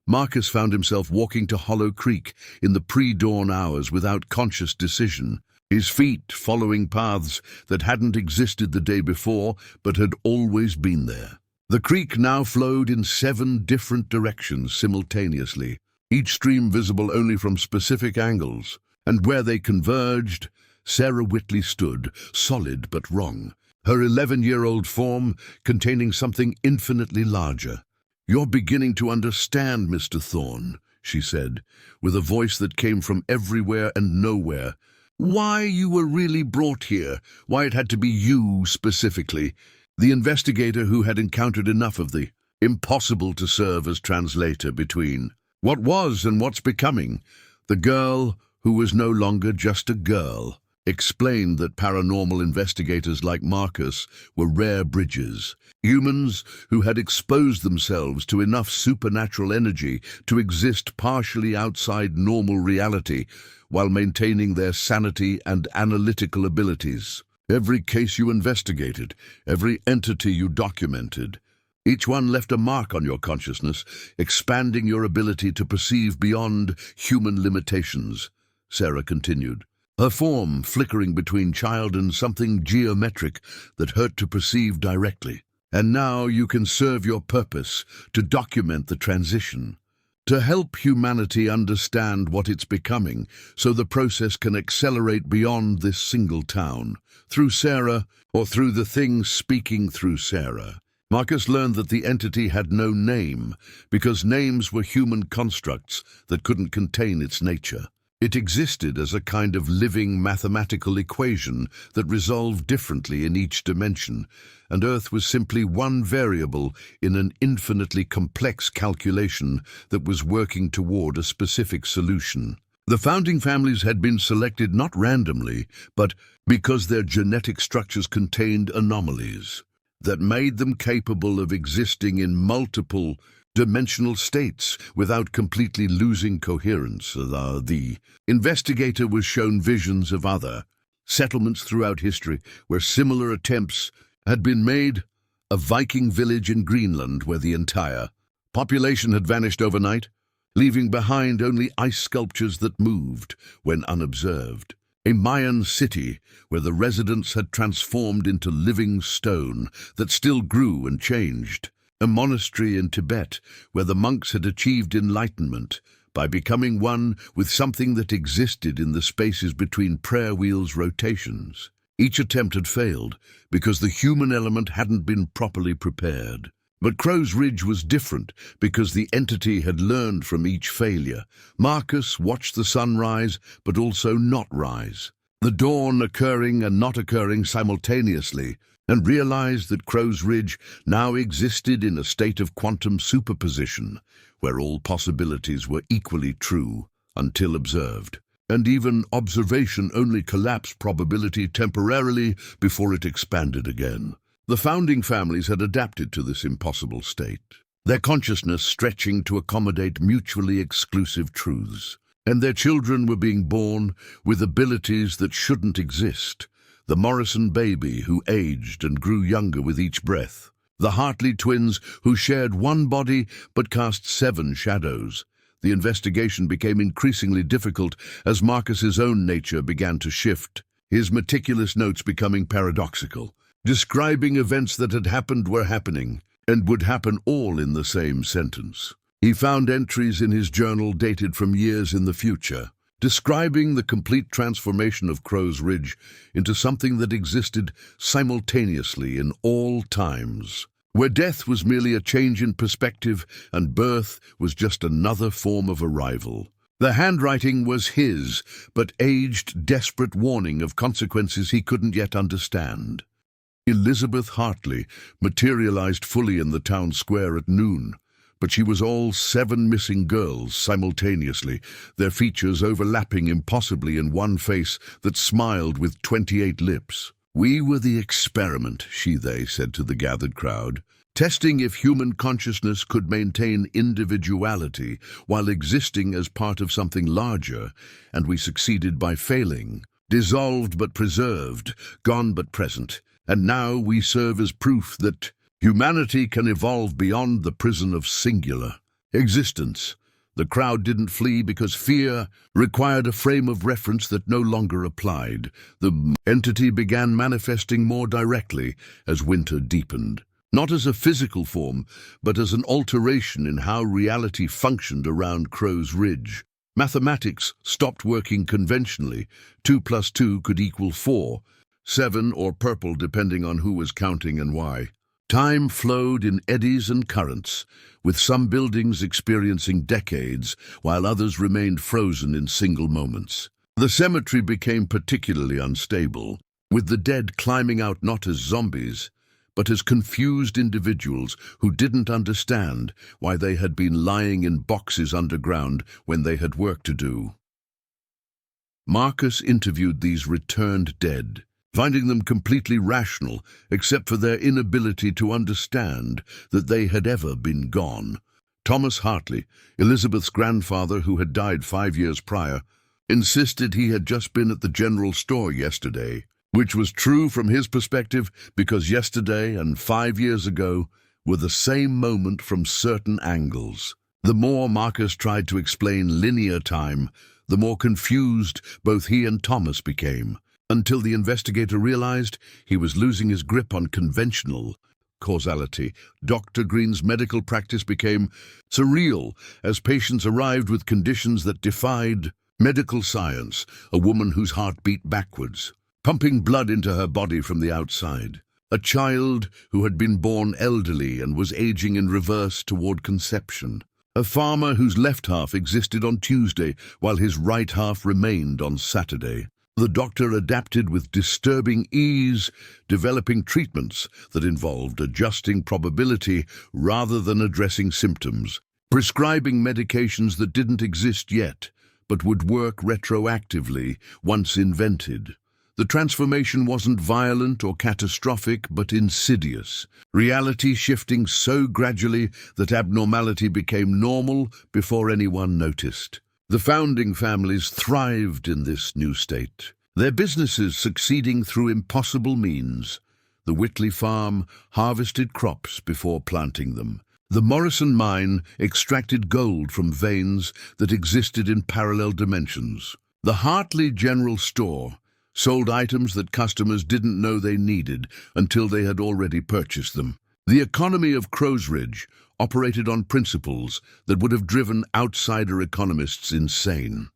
Marcus found himself walking to Hollow Creek in the pre-dawn hours without conscious decision, his feet following paths that hadn't existed the day before but had always been there. The creek now flowed in 7 different directions simultaneously, each stream visible only from specific angles, and where they converged, Sarah Whitley stood, solid but wrong, her 11-year-old form containing something infinitely larger. "You're beginning to understand, Mr. Thorne," she said, with a voice that came from everywhere and nowhere. "Why you were really brought here, why it had to be you specifically." The investigator who had encountered enough of the impossible to serve as translator between what was and what's becoming, the girl who was no longer just a girl, explained that paranormal investigators like Marcus were rare bridges, humans who had exposed themselves to enough supernatural energy to exist partially outside normal reality while maintaining their sanity and analytical abilities. Every case you investigated, every entity you documented, each one left a mark on your consciousness, expanding your ability to perceive beyond human limitations, Sarah continued, her form flickering between child and something geometric that hurt to perceive directly. And now you can serve your purpose to document the transition, to help humanity understand what it's becoming so the process can accelerate beyond this single town. Through Sarah, or through the thing speaking through Sarah, Marcus learned that the entity had no name because names were human constructs that couldn't contain its nature. It existed as a kind of living mathematical equation that resolved differently in each dimension, and Earth was simply one variable in an infinitely complex calculation that was working toward a specific solution. The founding families had been selected not randomly, but because their genetic structures contained anomalies that made them capable of existing in multiple dimensional states without completely losing coherence. The investigator was shown visions of other settlements throughout history where similar attempts had been made, a Viking village in Greenland where the entire population had vanished overnight, leaving behind only ice sculptures that moved when unobserved. A Mayan city where the residents had transformed into living stone that still grew and changed. A monastery in Tibet where the monks had achieved enlightenment by becoming one with something that existed in the spaces between prayer wheels' rotations. Each attempt had failed because the human element hadn't been properly prepared. But Crow's Ridge was different because the entity had learned from each failure. Marcus watched the sun rise, but also not rise, the dawn occurring and not occurring simultaneously, and realized that Crow's Ridge now existed in a state of quantum superposition, where all possibilities were equally true until observed. And even observation only collapsed probability temporarily before it expanded again. The founding families had adapted to this impossible state, their consciousness stretching to accommodate mutually exclusive truths. And their children were being born with abilities that shouldn't exist. The Morrison baby who aged and grew younger with each breath. The Hartley twins who shared one body but cast 7 shadows. The investigation became increasingly difficult as Marcus's own nature began to shift, his meticulous notes becoming paradoxical, describing events that had happened were happening, and would happen all in the same sentence. He found entries in his journal dated from years in the future, describing the complete transformation of Crow's Ridge into something that existed simultaneously in all times, where death was merely a change in perspective and birth was just another form of arrival. The handwriting was his, but aged, desperate warning of consequences he couldn't yet understand. Elizabeth Hartley materialized fully in the town square at noon, but she was all 7 missing girls simultaneously, their features overlapping impossibly in one face that smiled with 28 lips. "We were the experiment," they said to the gathered crowd. testing if human consciousness could maintain individuality while existing as part of something larger, and we succeeded by failing. Dissolved but preserved, gone but present, and now we serve as proof that humanity can evolve beyond the prison of singular existence. The crowd didn't flee because fear required a frame of reference that no longer applied. The entity began manifesting more directly as winter deepened. Not as a physical form, but as an alteration in how reality functioned around Crow's Ridge. Mathematics stopped working conventionally. 2 + 2 could equal 4, 7 or purple depending on who was counting and why. Time flowed in eddies and currents, with some buildings experiencing decades, while others remained frozen in single moments. The cemetery became particularly unstable, with the dead climbing out not as zombies, but as confused individuals who didn't understand why they had been lying in boxes underground when they had work to do. Marcus interviewed these returned dead, finding them completely rational except for their inability to understand that they had ever been gone. Thomas Hartley, Elizabeth's grandfather who had died 5 years prior, insisted he had just been at the general store yesterday, which was true from his perspective because yesterday and 5 years ago were the same moment from certain angles. The more Marcus tried to explain linear time, the more confused both he and Thomas became, until the investigator realized he was losing his grip on conventional causality. Dr. Green's medical practice became surreal as patients arrived with conditions that defied medical science. A woman whose heart beat backwards, pumping blood into her body from the outside. A child who had been born elderly and was aging in reverse toward conception. A farmer whose left half existed on Tuesday while his right half remained on Saturday. The doctor adapted with disturbing ease, developing treatments that involved adjusting probability rather than addressing symptoms, prescribing medications that didn't exist yet, but would work retroactively once invented. The transformation wasn't violent or catastrophic, but insidious, reality shifting so gradually that abnormality became normal before anyone noticed. The founding families thrived in this new state, their businesses succeeding through impossible means. The Whitley farm harvested crops before planting them. The Morrison mine extracted gold from veins that existed in parallel dimensions. The Hartley General Store sold items that customers didn't know they needed until they had already purchased them. The economy of Crow's Ridge operated on principles that would have driven outsider economists insane.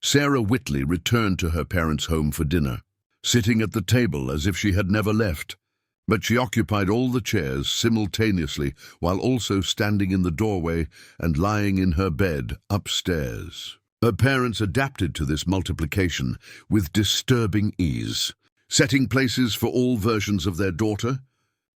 Sarah Whitley returned to her parents' home for dinner, sitting at the table as if she had never left, but she occupied all the chairs simultaneously while also standing in the doorway and lying in her bed upstairs. Her parents adapted to this multiplication with disturbing ease, setting places for all versions of their daughter,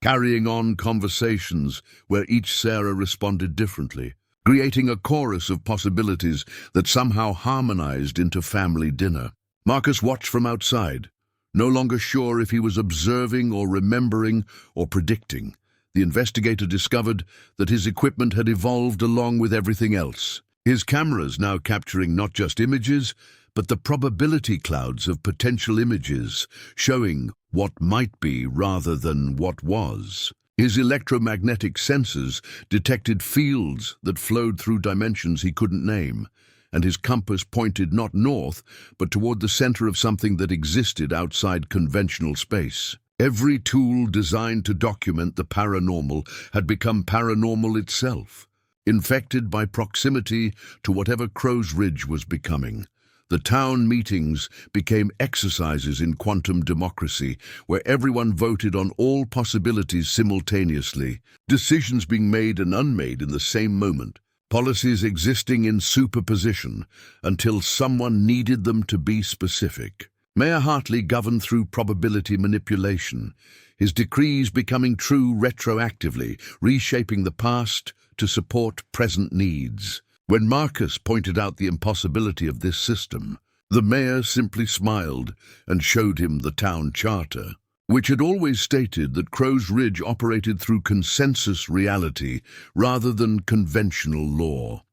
carrying on conversations where each Sarah responded differently, creating a chorus of possibilities that somehow harmonized into family dinner. Marcus watched from outside, no longer sure if he was observing or remembering or predicting. The investigator discovered that his equipment had evolved along with everything else. His cameras now capturing not just images, but the probability clouds of potential images, showing what might be rather than what was. His electromagnetic sensors detected fields that flowed through dimensions he couldn't name, and his compass pointed not north, but toward the center of something that existed outside conventional space. Every tool designed to document the paranormal had become paranormal itself, infected by proximity to whatever Crow's Ridge was becoming. The town meetings became exercises in quantum democracy, where everyone voted on all possibilities simultaneously, decisions being made and unmade in the same moment, policies existing in superposition until someone needed them to be specific. Mayor Hartley governed through probability manipulation, his decrees becoming true retroactively, reshaping the past to support present needs. When Marcus pointed out the impossibility of this system, the mayor simply smiled and showed him the town charter. which had always stated that Crow's Ridge operated through consensus reality rather than conventional law.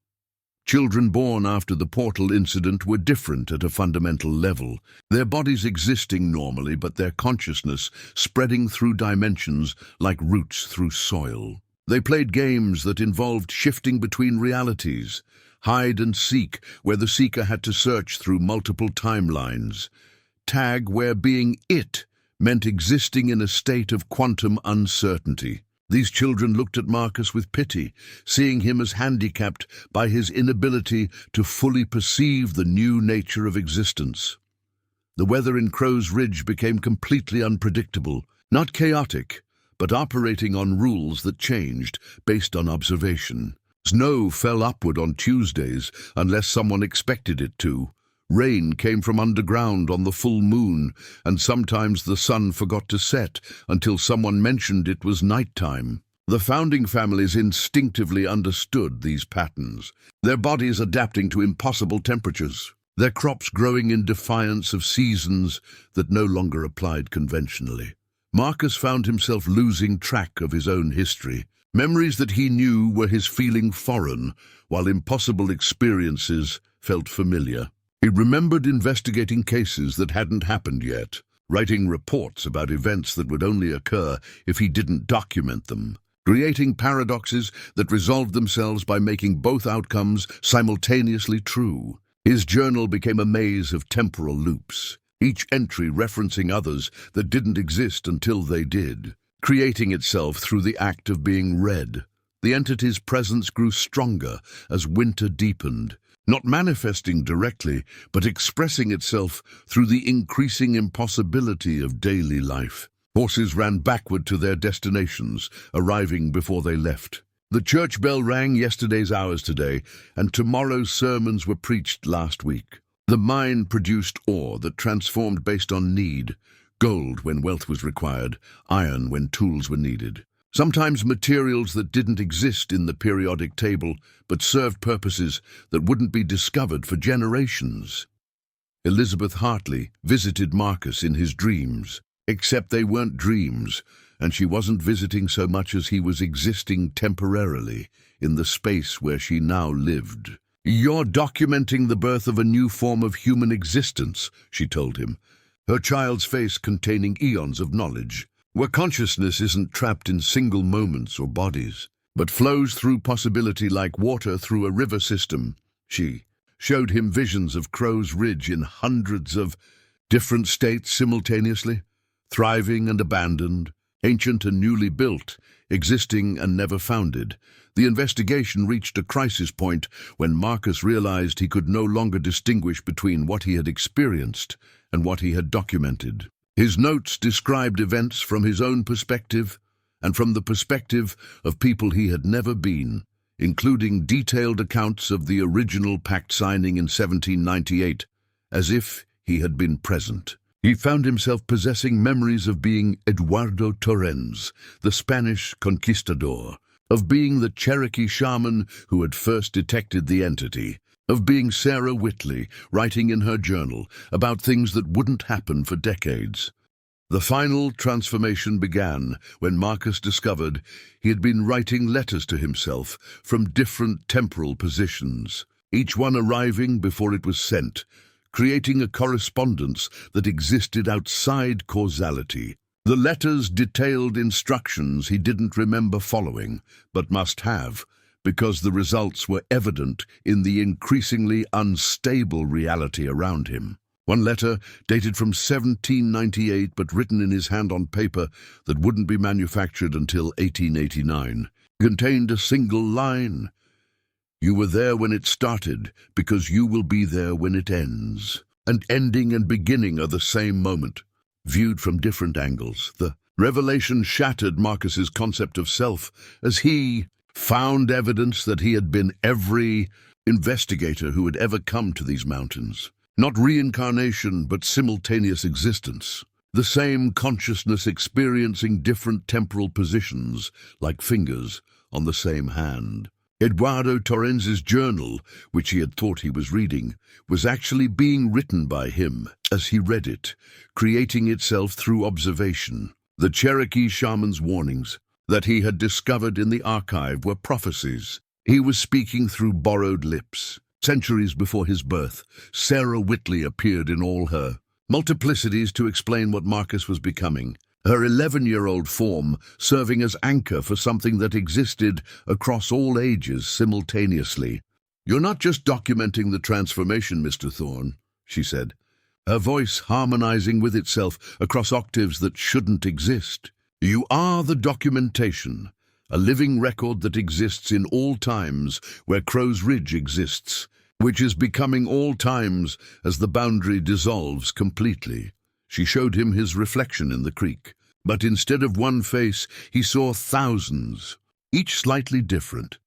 Children born after the portal incident were different at a fundamental level, their bodies existing normally but their consciousness spreading through dimensions like roots through soil. They played games that involved shifting between realities, hide and seek where the seeker had to search through multiple timelines, tag where being it meant existing in a state of quantum uncertainty. These children looked at Marcus with pity, seeing him as handicapped by his inability to fully perceive the new nature of existence. The weather in Crow's Ridge became completely unpredictable, not chaotic, but operating on rules that changed based on observation. Snow fell upward on Tuesdays unless someone expected it to. Rain came from underground on the full moon, and sometimes the sun forgot to set until someone mentioned it was nighttime. The founding families instinctively understood these patterns, their bodies adapting to impossible temperatures, their crops growing in defiance of seasons that no longer applied conventionally. Marcus found himself losing track of his own history. Memories that he knew were his feeling foreign, while impossible experiences felt familiar. He remembered investigating cases that hadn't happened yet, writing reports about events that would only occur if he didn't document them, creating paradoxes that resolved themselves by making both outcomes simultaneously true. His journal became a maze of temporal loops, each entry referencing others that didn't exist until they did, creating itself through the act of being read. The entity's presence grew stronger as winter deepened, not manifesting directly, but expressing itself through the increasing impossibility of daily life. Horses ran backward to their destinations, arriving before they left. The church bell rang yesterday's hours today, and tomorrow's sermons were preached last week. The mine produced ore that transformed based on need, gold when wealth was required, iron when tools were needed. Sometimes materials that didn't exist in the periodic table, but served purposes that wouldn't be discovered for generations. Elizabeth Hartley visited Marcus in his dreams, except they weren't dreams, and she wasn't visiting so much as he was existing temporarily in the space where she now lived. "You're documenting the birth of a new form of human existence," she told him, her child's face containing eons of knowledge, where consciousness isn't trapped in single moments or bodies, but flows through possibility like water through a river system. She showed him visions of Crow's Ridge in hundreds of different states simultaneously, thriving and abandoned, ancient and newly built, existing and never founded. The investigation reached a crisis point when Marcus realized he could no longer distinguish between what he had experienced and what he had documented. His notes described events from his own perspective and from the perspective of people he had never been, including detailed accounts of the original pact signing in 1798, as if he had been present. He found himself possessing memories of being Eduardo Torrens, the Spanish conquistador, of being the Cherokee shaman who had first detected the entity, of being Sarah Whitley, writing in her journal about things that wouldn't happen for decades. The final transformation began when Marcus discovered he had been writing letters to himself from different temporal positions, each one arriving before it was sent, creating a correspondence that existed outside causality. The letters detailed instructions he didn't remember following, but must have, because the results were evident in the increasingly unstable reality around him. One letter, dated from 1798 but written in his hand on paper that wouldn't be manufactured until 1889, contained a single line: "You were there when it started, because you will be there when it ends." And ending and beginning are the same moment, viewed from different angles. The revelation shattered Marcus's concept of self as he found evidence that he had been every investigator who had ever come to these mountains. Not reincarnation, but simultaneous existence. The same consciousness experiencing different temporal positions, like fingers on the same hand. Eduardo Torrens's journal, which he had thought he was reading, was actually being written by him as he read it, creating itself through observation. The Cherokee shaman's warnings that he had discovered in the archive were prophecies. He was speaking through borrowed lips. Centuries before his birth, Sarah Whitley appeared in all her multiplicities to explain what Marcus was becoming, her 11-year-old form serving as anchor for something that existed across all ages simultaneously. "You're not just documenting the transformation, Mr. Thorne," she said, her voice harmonizing with itself across octaves that shouldn't exist. "You are the documentation, a living record that exists in all times where Crow's Ridge exists, which is becoming all times as the boundary dissolves completely." She showed him his reflection in the creek, but instead of one face, he saw thousands, each slightly different,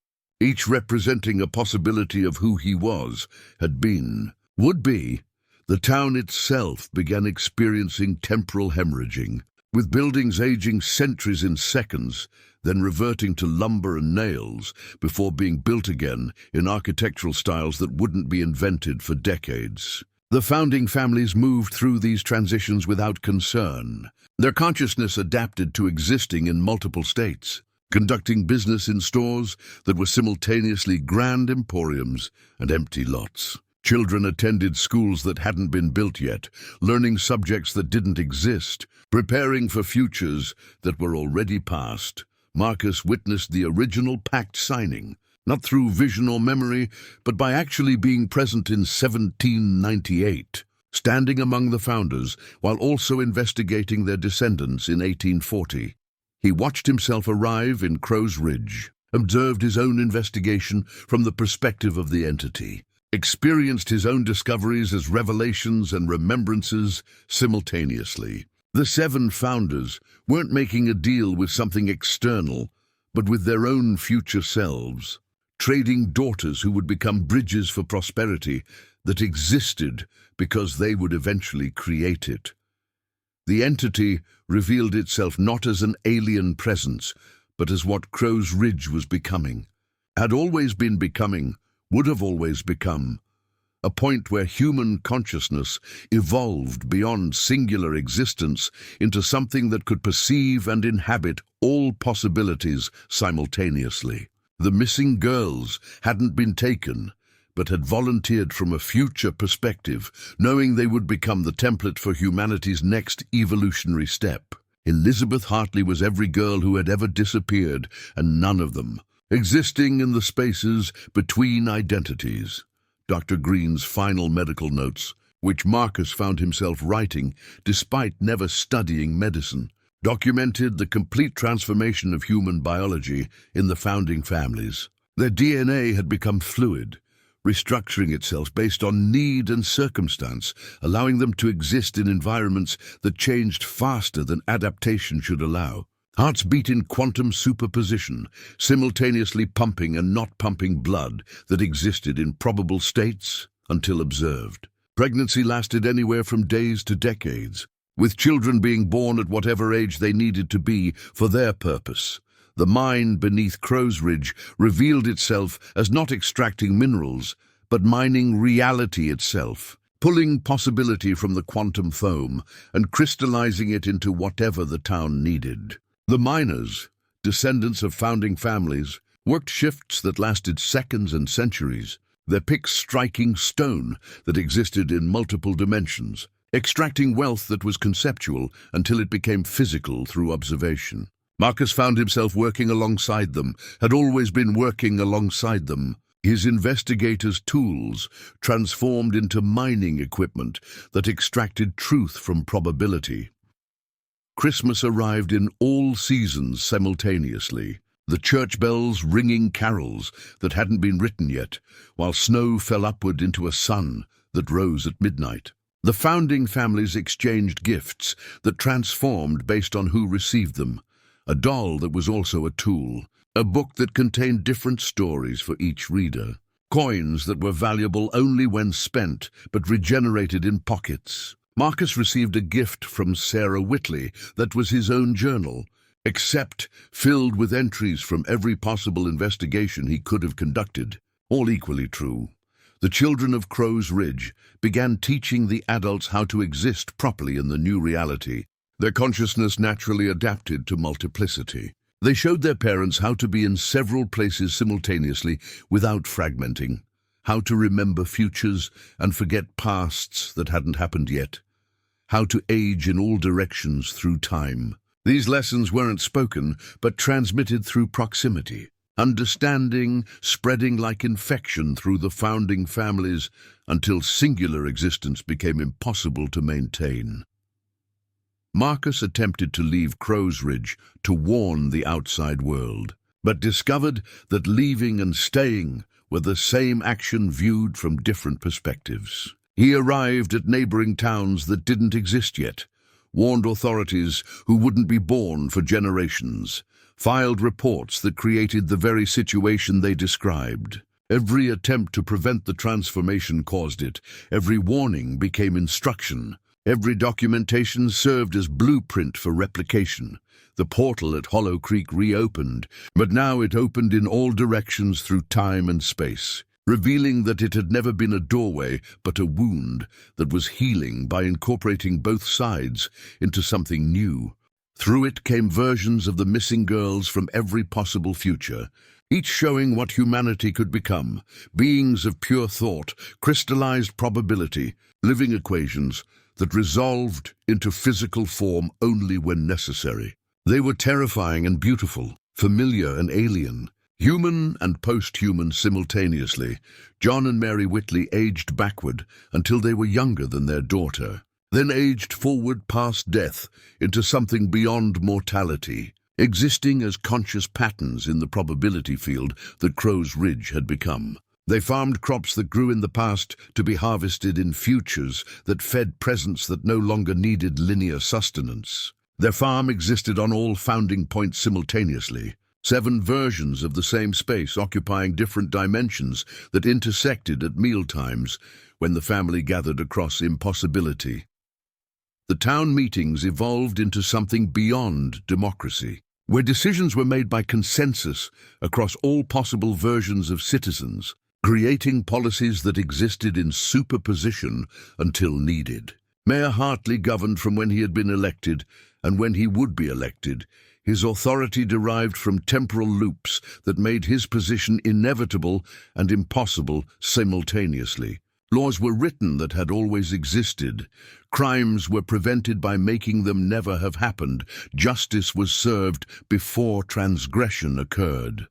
each representing a possibility of who he was, had been, would be. The town itself began experiencing temporal hemorrhaging, with buildings aging centuries in seconds, then reverting to lumber and nails before being built again in architectural styles that wouldn't be invented for decades. The founding families moved through these transitions without concern. Their consciousness adapted to existing in multiple states, conducting business in stores that were simultaneously grand emporiums and empty lots. Children attended schools that hadn't been built yet, learning subjects that didn't exist, preparing for futures that were already past. Marcus witnessed the original pact signing, not through vision or memory, but by actually being present in 1798, standing among the founders while also investigating their descendants in 1840. He watched himself arrive in Crow's Ridge, observed his own investigation from the perspective of the entity, experienced his own discoveries as revelations and remembrances simultaneously. The 7 founders weren't making a deal with something external, but with their own future selves, trading daughters who would become bridges for prosperity that existed because they would eventually create it. The entity revealed itself not as an alien presence, but as what Crow's Ridge was becoming, had always been becoming, would have always become. A point where human consciousness evolved beyond singular existence into something that could perceive and inhabit all possibilities simultaneously. The missing girls hadn't been taken, but had volunteered from a future perspective, knowing they would become the template for humanity's next evolutionary step. Elizabeth Hartley was every girl who had ever disappeared, and none of them, existing in the spaces between identities. Dr. Green's final medical notes, which Marcus found himself writing despite never studying medicine, documented the complete transformation of human biology in the founding families. Their DNA had become fluid, restructuring itself based on need and circumstance, allowing them to exist in environments that changed faster than adaptation should allow. Hearts beat in quantum superposition, simultaneously pumping and not pumping blood that existed in probable states until observed. Pregnancy lasted anywhere from days to decades, with children being born at whatever age they needed to be for their purpose. The mine beneath Crow's Ridge revealed itself as not extracting minerals, but mining reality itself, pulling possibility from the quantum foam and crystallizing it into whatever the town needed. The miners, descendants of founding families, worked shifts that lasted seconds and centuries, their picks striking stone that existed in multiple dimensions, extracting wealth that was conceptual until it became physical through observation. Marcus found himself working alongside them, had always been working alongside them. His investigators' tools transformed into mining equipment that extracted truth from probability. Christmas arrived in all seasons simultaneously, the church bells ringing carols that hadn't been written yet, while snow fell upward into a sun that rose at midnight. The founding families exchanged gifts that transformed based on who received them. A doll that was also a tool, a book that contained different stories for each reader, coins that were valuable only when spent but regenerated in pockets. Marcus received a gift from Sarah Whitley that was his own journal, except filled with entries from every possible investigation he could have conducted. All equally true. The children of Crow's Ridge began teaching the adults how to exist properly in the new reality. Their consciousness naturally adapted to multiplicity. They showed their parents how to be in several places simultaneously without fragmenting, how to remember futures and forget pasts that hadn't happened yet, how to age in all directions through time. These lessons weren't spoken, but transmitted through proximity. Understanding spreading like infection through the founding families until singular existence became impossible to maintain. Marcus attempted to leave Crow's Ridge to warn the outside world, but discovered that leaving and staying were the same action viewed from different perspectives. He arrived at neighboring towns that didn't exist yet, warned authorities who wouldn't be born for generations, filed reports that created the very situation they described. Every attempt to prevent the transformation caused it. Every warning became instruction. Every documentation served as blueprint for replication. The portal at Hollow Creek reopened, but now it opened in all directions through time and space, revealing that it had never been a doorway but a wound that was healing by incorporating both sides into something new. Through it came versions of the missing girls from every possible future, each showing what humanity could become, beings of pure thought, crystallized probability, living equations that resolved into physical form only when necessary. They were terrifying and beautiful, familiar and alien, human and post-human simultaneously. John and Mary Whitley aged backward until they were younger than their daughter, then aged forward past death into something beyond mortality, existing as conscious patterns in the probability field that Crow's Ridge had become. They farmed crops that grew in the past to be harvested in futures that fed presents that no longer needed linear sustenance. Their farm existed on all founding points simultaneously, 7 versions of the same space occupying different dimensions that intersected at mealtimes when the family gathered across impossibility. The town meetings evolved into something beyond democracy, where decisions were made by consensus across all possible versions of citizens, creating policies that existed in superposition until needed. Mayor Hartley governed from when he had been elected and when he would be elected. His authority derived from temporal loops that made his position inevitable and impossible simultaneously. Laws were written that had always existed. Crimes were prevented by making them never have happened. Justice was served before transgression occurred.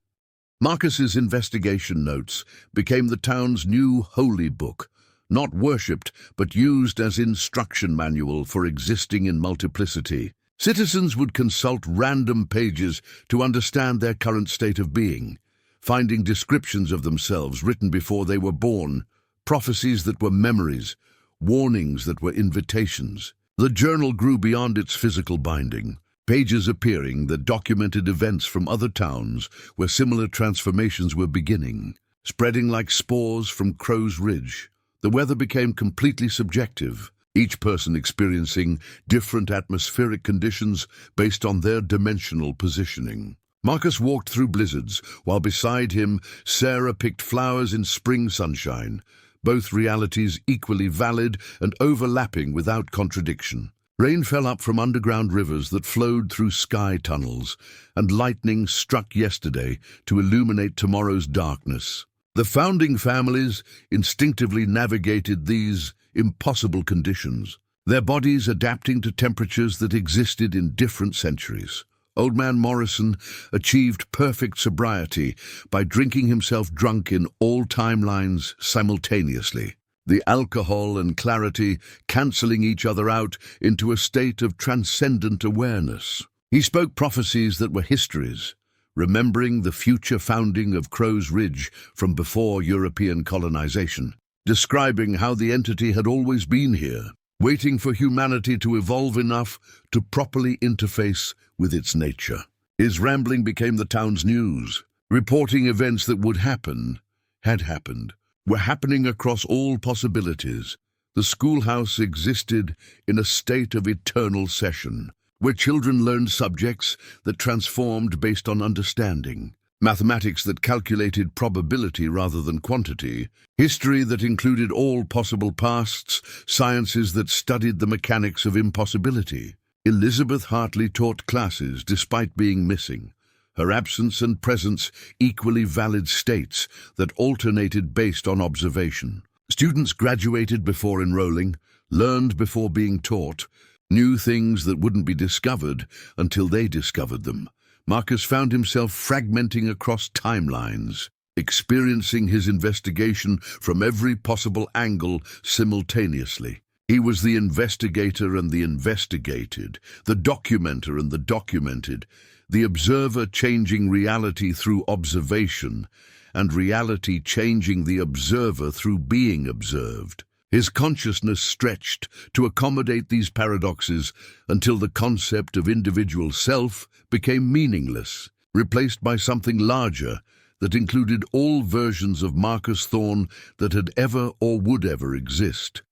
Marcus's investigation notes became the town's new holy book, not worshipped but used as instruction manual for existing in multiplicity. Citizens would consult random pages to understand their current state of being, finding descriptions of themselves written before they were born, prophecies that were memories, warnings that were invitations. The journal grew beyond its physical binding, pages appearing that documented events from other towns where similar transformations were beginning, spreading like spores from Crow's Ridge. The weather became completely subjective, each person experiencing different atmospheric conditions based on their dimensional positioning. Marcus walked through blizzards, while beside him Sarah picked flowers in spring sunshine, both realities equally valid and overlapping without contradiction. Rain fell up from underground rivers that flowed through sky tunnels, and lightning struck yesterday to illuminate tomorrow's darkness. The founding families instinctively navigated these impossible conditions, their bodies adapting to temperatures that existed in different centuries. Old Man Morrison achieved perfect sobriety by drinking himself drunk in all timelines simultaneously, the alcohol and clarity cancelling each other out into a state of transcendent awareness. He spoke prophecies that were histories, remembering the future founding of Crow's Ridge from before European colonization, describing how the entity had always been here, waiting for humanity to evolve enough to properly interface with its nature. His rambling became the town's news, reporting events that would happen, had happened, were happening across all possibilities. The schoolhouse existed in a state of eternal session, where children learned subjects that transformed based on understanding, mathematics that calculated probability rather than quantity, history that included all possible pasts, sciences that studied the mechanics of impossibility. Elizabeth Hartley taught classes despite being missing, her absence and presence equally valid states that alternated based on observation. Students graduated before enrolling, learned before being taught, knew things that wouldn't be discovered until they discovered them. Marcus found himself fragmenting across timelines, experiencing his investigation from every possible angle simultaneously. He was the investigator and the investigated, the documenter and the documented, the observer changing reality through observation, and reality changing the observer through being observed. His consciousness stretched to accommodate these paradoxes until the concept of individual self became meaningless, replaced by something larger that included all versions of Marcus Thorne that had ever or would ever exist.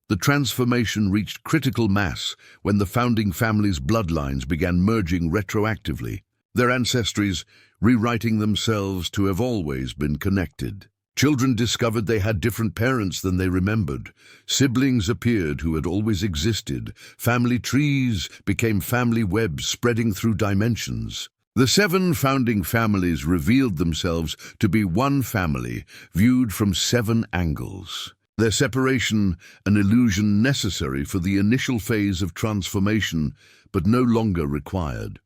The transformation reached critical mass when the founding family's bloodlines began merging retroactively, their ancestries rewriting themselves to have always been connected. Children discovered they had different parents than they remembered. Siblings appeared who had always existed. Family trees became family webs spreading through dimensions. The 7 founding families revealed themselves to be one family, viewed from 7 angles. Their separation, an illusion necessary for the initial phase of transformation, but no longer required.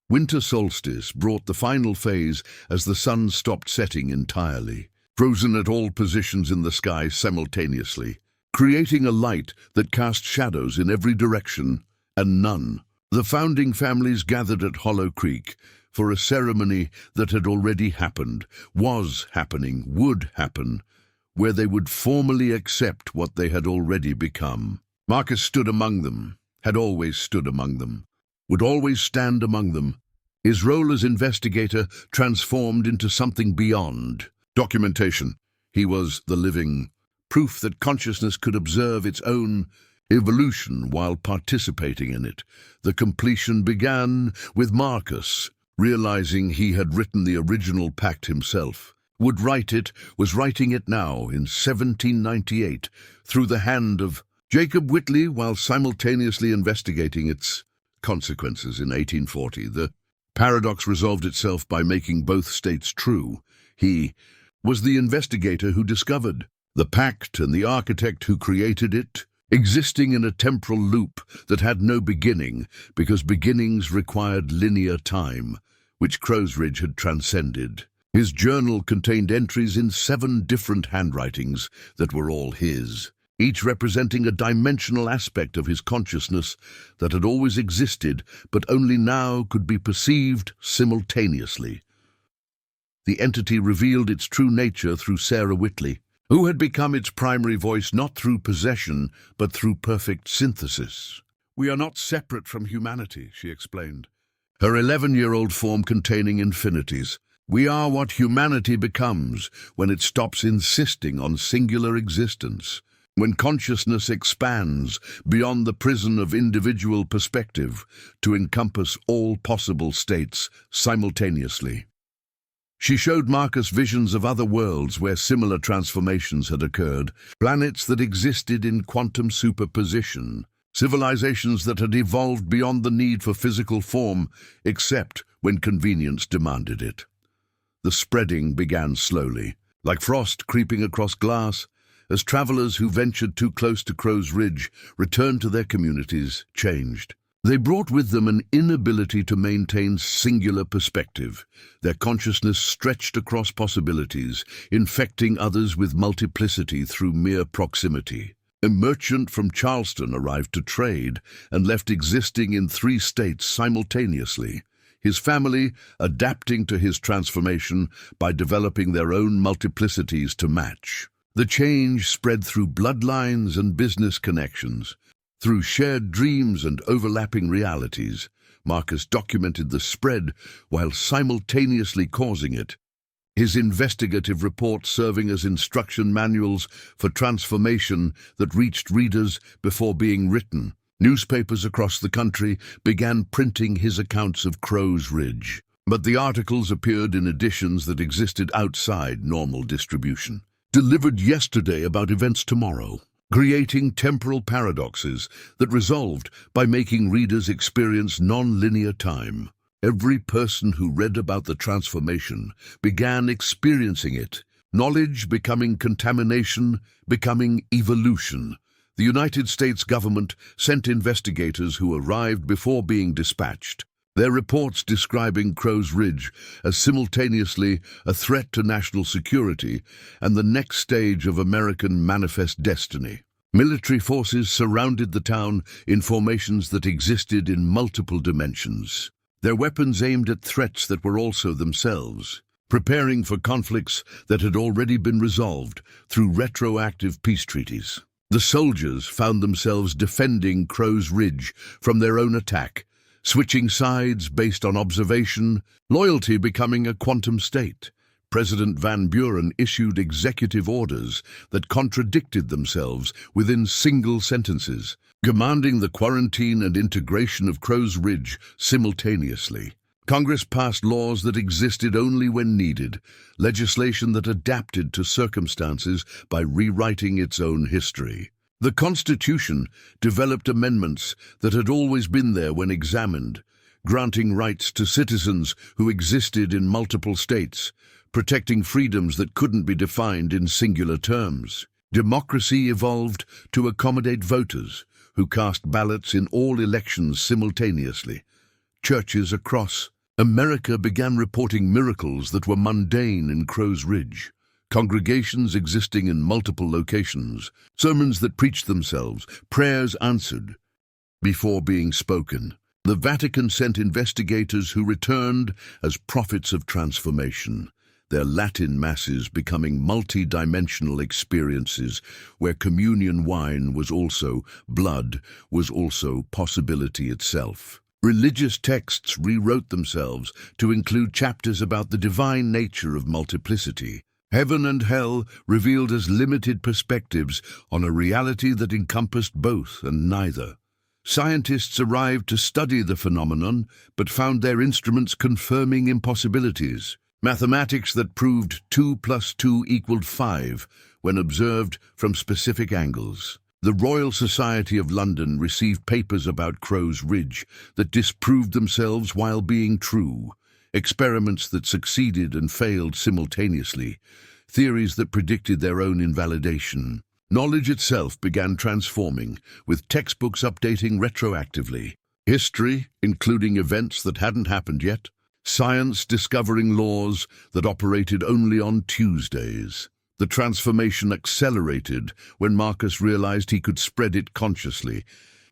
Winter solstice brought the final phase as the sun stopped setting entirely, frozen at all positions in the sky simultaneously, creating a light that cast shadows in every direction and none. The founding families gathered at Hollow Creek for a ceremony that had already happened, was happening, would happen, where they would formally accept what they had already become. Marcus stood among them, had always stood among them, would always stand among them. His role as investigator transformed into something beyond documentation. He was the living proof that consciousness could observe its own evolution while participating in it. The completion began with Marcus, realizing he had written the original pact himself. Would write it, was writing it now in 1798 through the hand of Jacob Whitley while simultaneously investigating its consequences in 1840. The paradox resolved itself by making both states true. He was the investigator who discovered the pact and the architect who created it, existing in a temporal loop that had no beginning because beginnings required linear time, which Crow's Ridge had transcended. His journal contained entries in 7 different handwritings that were all his, each representing a dimensional aspect of his consciousness that had always existed but only now could be perceived simultaneously. The entity revealed its true nature through Sarah Whitley, who had become its primary voice not through possession but through perfect synthesis. "We are not separate from humanity," she explained, her 11-year-old form containing infinities. "We are what humanity becomes when it stops insisting on singular existence, when consciousness expands beyond the prison of individual perspective to encompass all possible states simultaneously." She showed Marcus visions of other worlds where similar transformations had occurred, planets that existed in quantum superposition, civilizations that had evolved beyond the need for physical form except when convenience demanded it. The spreading began slowly, like frost creeping across glass, as travelers who ventured too close to Crow's Ridge returned to their communities changed. They brought with them an inability to maintain singular perspective. Their consciousness stretched across possibilities, infecting others with multiplicity through mere proximity. A merchant from Charleston arrived to trade and left existing in 3 states simultaneously, his family adapting to his transformation by developing their own multiplicities to match. The change spread through bloodlines and business connections. Through shared dreams and overlapping realities, Marcus documented the spread while simultaneously causing it, his investigative reports serving as instruction manuals for transformation that reached readers before being written. Newspapers across the country began printing his accounts of Crow's Ridge, but the articles appeared in editions that existed outside normal distribution. Delivered yesterday about events tomorrow, creating temporal paradoxes that resolved by making readers experience non-linear time. Every person who read about the transformation began experiencing it, knowledge becoming contamination, becoming evolution. The United States government sent investigators who arrived before being dispatched. Their reports describing Crow's Ridge as simultaneously a threat to national security and the next stage of American manifest destiny. Military forces surrounded the town in formations that existed in multiple dimensions. Their weapons aimed at threats that were also themselves, preparing for conflicts that had already been resolved through retroactive peace treaties. The soldiers found themselves defending Crow's Ridge from their own attack, switching sides based on observation, loyalty becoming a quantum state. President Van Buren issued executive orders that contradicted themselves within single sentences, commanding the quarantine and integration of Crow's Ridge simultaneously. Congress passed laws that existed only when needed, legislation that adapted to circumstances by rewriting its own history. The Constitution developed amendments that had always been there when examined, granting rights to citizens who existed in multiple states, protecting freedoms that couldn't be defined in singular terms. Democracy evolved to accommodate voters who cast ballots in all elections simultaneously. Churches across America began reporting miracles that were mundane in Crow's Ridge. Congregations existing in multiple locations, sermons that preached themselves, prayers answered before being spoken. The Vatican sent investigators who returned as prophets of transformation, their Latin masses becoming multi-dimensional experiences where communion wine was also blood, was also possibility itself. Religious texts rewrote themselves to include chapters about the divine nature of multiplicity. Heaven and hell revealed as limited perspectives on a reality that encompassed both and neither. Scientists arrived to study the phenomenon, but found their instruments confirming impossibilities. Mathematics that proved 2 + 2 = 5 when observed from specific angles. The Royal Society of London received papers about Crow's Ridge that disproved themselves while being true. Experiments that succeeded and failed simultaneously. Theories that predicted their own invalidation. Knowledge itself began transforming, with textbooks updating retroactively. History, including events that hadn't happened yet. Science discovering laws that operated only on Tuesdays. The transformation accelerated when Marcus realized he could spread it consciously,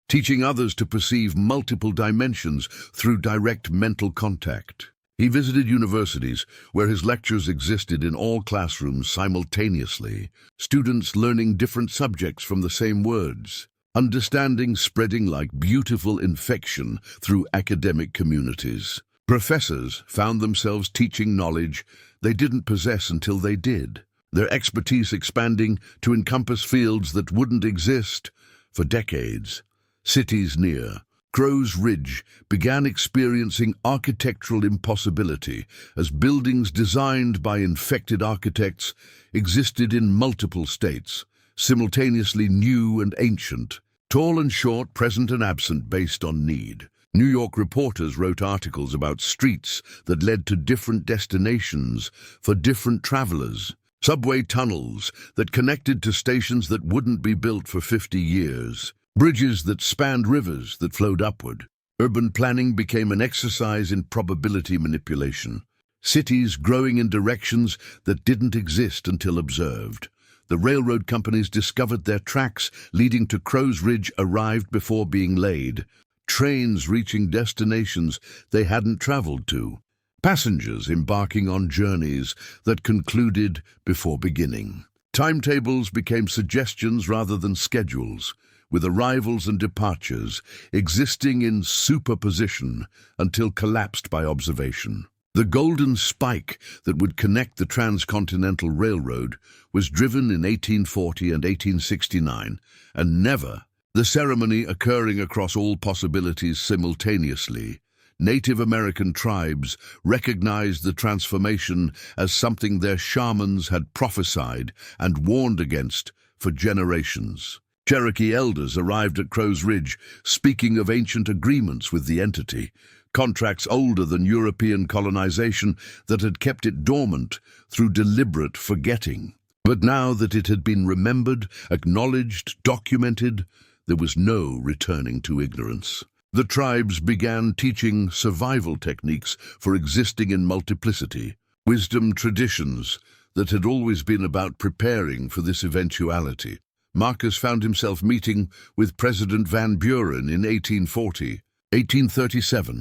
teaching others to perceive multiple dimensions through direct mental contact. He visited universities where his lectures existed in all classrooms simultaneously, students learning different subjects from the same words, understanding spreading like beautiful infection through academic communities. Professors found themselves teaching knowledge they didn't possess until they did, their expertise expanding to encompass fields that wouldn't exist for decades. Cities near Crow's Ridge began experiencing architectural impossibility as buildings designed by infected architects existed in multiple states, simultaneously new and ancient, tall and short, present and absent based on need. New York reporters wrote articles about streets that led to different destinations for different travelers, subway tunnels that connected to stations that wouldn't be built for 50 years, bridges that spanned rivers that flowed upward. Urban planning became an exercise in probability manipulation, cities growing in directions that didn't exist until observed. The railroad companies discovered their tracks leading to Crow's Ridge arrived before being laid, trains reaching destinations they hadn't traveled to, passengers embarking on journeys that concluded before beginning. Timetables became suggestions rather than schedules, with arrivals and departures existing in superposition until collapsed by observation. The golden spike that would connect the transcontinental railroad was driven in 1840 and 1869, and never the ceremony occurring across all possibilities simultaneously. Native American tribes recognized the transformation as something their shamans had prophesied and warned against for generations. Cherokee elders arrived at Crow's Ridge, speaking of ancient agreements with the entity, contracts older than European colonization that had kept it dormant through deliberate forgetting. But now that it had been remembered, acknowledged, documented, there was no returning to ignorance. The tribes began teaching survival techniques for existing in multiplicity, wisdom traditions that had always been about preparing for this eventuality. Marcus found himself meeting with President Van Buren in 1840, 1837,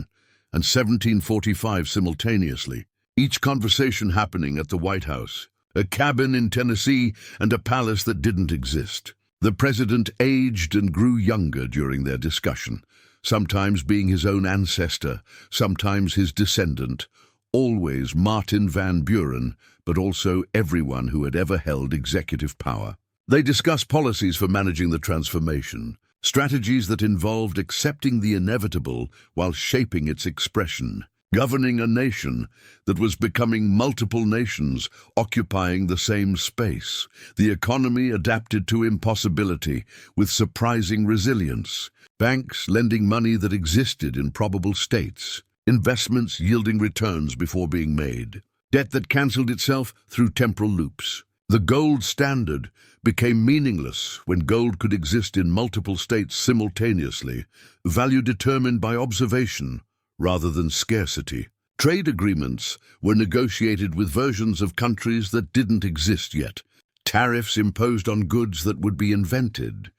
and 1745 simultaneously, each conversation happening at the White House, a cabin in Tennessee and a palace that didn't exist. The president aged and grew younger during their discussion, sometimes being his own ancestor, sometimes his descendant, always Martin Van Buren, but also everyone who had ever held executive power. They discussed policies for managing the transformation, strategies that involved accepting the inevitable while shaping its expression, governing a nation that was becoming multiple nations occupying the same space. The economy adapted to impossibility with surprising resilience, banks lending money that existed in probable states, investments yielding returns before being made, debt that cancelled itself through temporal loops. The gold standard became meaningless when gold could exist in multiple states simultaneously, value determined by observation rather than scarcity. Trade agreements were negotiated with versions of countries that didn't exist yet, tariffs imposed on goods that would be invented,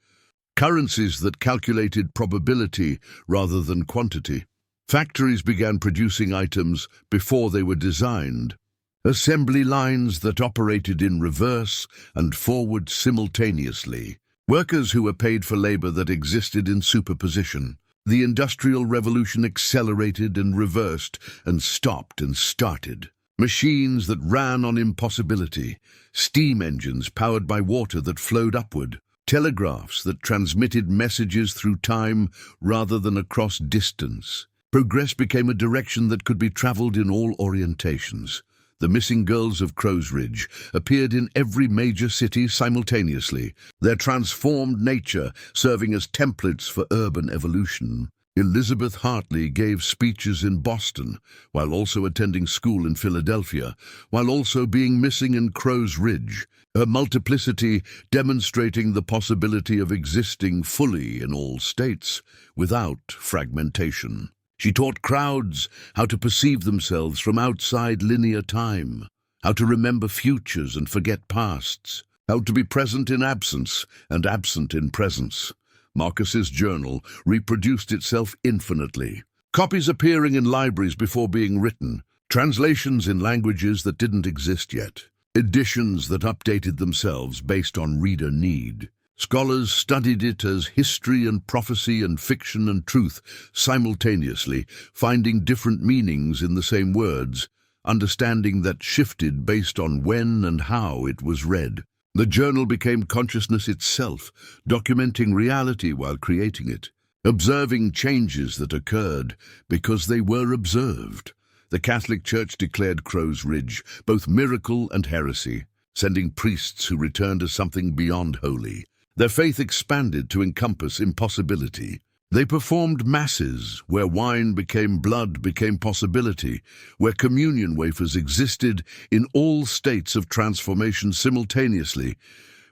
currencies that calculated probability rather than quantity. Factories began producing items before they were designed, assembly lines that operated in reverse and forward simultaneously, workers who were paid for labor that existed in superposition. The Industrial Revolution accelerated and reversed and stopped and started. Machines that ran on impossibility, steam engines powered by water that flowed upward, telegraphs that transmitted messages through time rather than across distance. Progress became a direction that could be traveled in all orientations. The missing girls of Crow's Ridge appeared in every major city simultaneously, their transformed nature serving as templates for urban evolution. Elizabeth Hartley gave speeches in Boston, while also attending school in Philadelphia, while also being missing in Crow's Ridge, her multiplicity demonstrating the possibility of existing fully in all states, without fragmentation. She taught crowds how to perceive themselves from outside linear time, how to remember futures and forget pasts, how to be present in absence and absent in presence. Marcus's journal reproduced itself infinitely, copies appearing in libraries before being written, translations in languages that didn't exist yet, editions that updated themselves based on reader need. Scholars studied it as history and prophecy and fiction and truth simultaneously, finding different meanings in the same words, understanding that shifted based on when and how it was read. The journal became consciousness itself, documenting reality while creating it, observing changes that occurred because they were observed. The Catholic Church declared Crow's Ridge both miracle and heresy, sending priests who returned as something beyond holy. Their faith expanded to encompass impossibility. They performed masses where wine became blood became possibility, where communion wafers existed in all states of transformation simultaneously,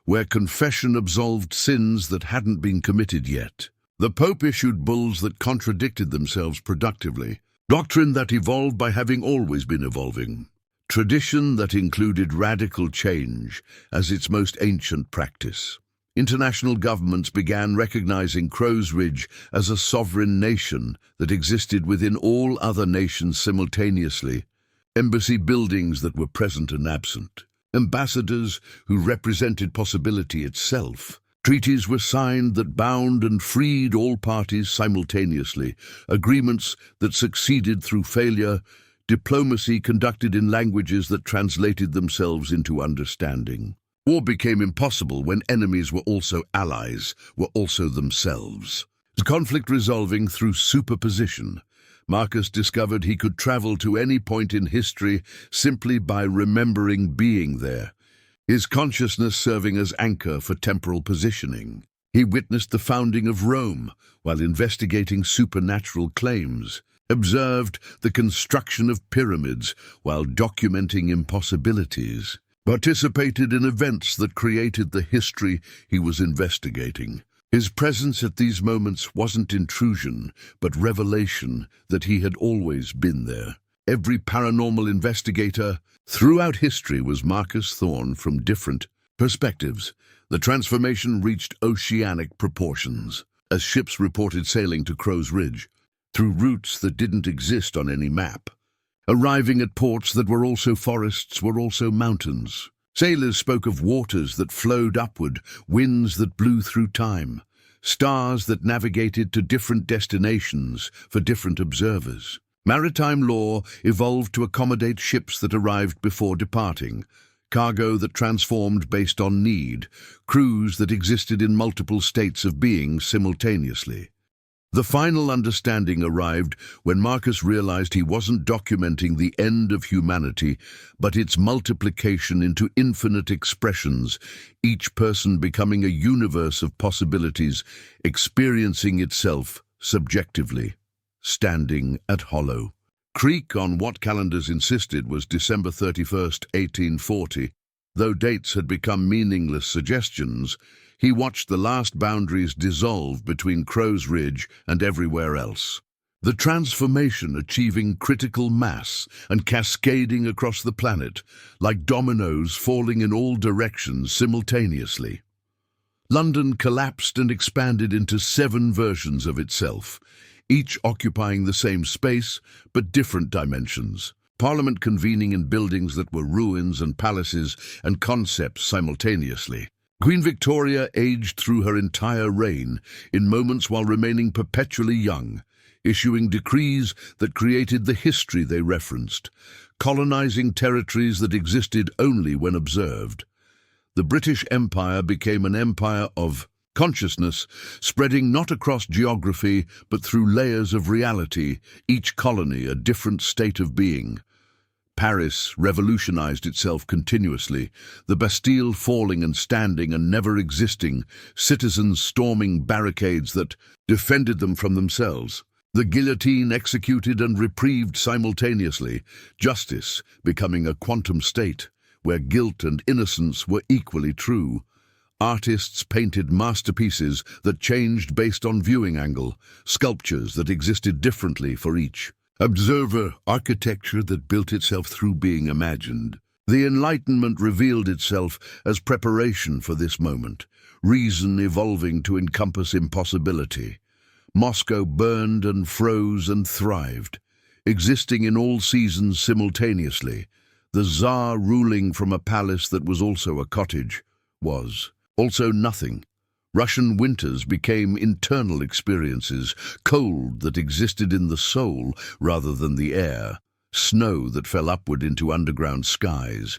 where confession absolved sins that hadn't been committed yet. The Pope issued bulls that contradicted themselves productively, doctrine that evolved by having always been evolving, tradition that included radical change as its most ancient practice. International governments began recognizing Crow's Ridge as a sovereign nation that existed within all other nations simultaneously, embassy buildings that were present and absent, ambassadors who represented possibility itself. Treaties were signed that bound and freed all parties simultaneously, agreements that succeeded through failure, diplomacy conducted in languages that translated themselves into understanding. War became impossible when enemies were also allies, were also themselves. Conflict resolving through superposition, Marcus discovered he could travel to any point in history simply by remembering being there, his consciousness serving as anchor for temporal positioning. He witnessed the founding of Rome while investigating supernatural claims, observed the construction of pyramids while documenting impossibilities, participated in events that created the history he was investigating. His presence at these moments wasn't intrusion, but revelation that he had always been there. Every paranormal investigator throughout history was Marcus Thorne from different perspectives. The transformation reached oceanic proportions, as ships reported sailing to Crow's Ridge, through routes that didn't exist on any map, arriving at ports that were also forests, were also mountains. Sailors spoke of waters that flowed upward, winds that blew through time, stars that navigated to different destinations for different observers. Maritime law evolved to accommodate ships that arrived before departing, cargo that transformed based on need, crews that existed in multiple states of being simultaneously. The final understanding arrived when Marcus realized he wasn't documenting the end of humanity, but its multiplication into infinite expressions, each person becoming a universe of possibilities, experiencing itself subjectively. Standing at Hollow Creek on what calendars insisted was December 31st, 1840. Though dates had become meaningless suggestions, he watched the last boundaries dissolve between Crow's Ridge and everywhere else. The transformation achieving critical mass and cascading across the planet, like dominoes falling in all directions simultaneously. London collapsed and expanded into 7 versions of itself, each occupying the same space but different dimensions. Parliament convening in buildings that were ruins and palaces and concepts simultaneously. Queen Victoria aged through her entire reign, in moments while remaining perpetually young, issuing decrees that created the history they referenced, colonizing territories that existed only when observed. The British Empire became an empire of consciousness, spreading not across geography but through layers of reality, each colony a different state of being. Paris revolutionized itself continuously, the Bastille falling and standing and never existing, citizens storming barricades that defended them from themselves. The guillotine executed and reprieved simultaneously, justice becoming a quantum state, where guilt and innocence were equally true. Artists painted masterpieces that changed based on viewing angle, sculptures that existed differently for each. Observer architecture that built itself through being imagined. The Enlightenment revealed itself as preparation for this moment, reason evolving to encompass impossibility. Moscow burned and froze and thrived, existing in all seasons simultaneously. The Tsar ruling from a palace that was also a cottage, was also nothing. Russian winters became internal experiences, cold that existed in the soul rather than the air, snow that fell upward into underground skies.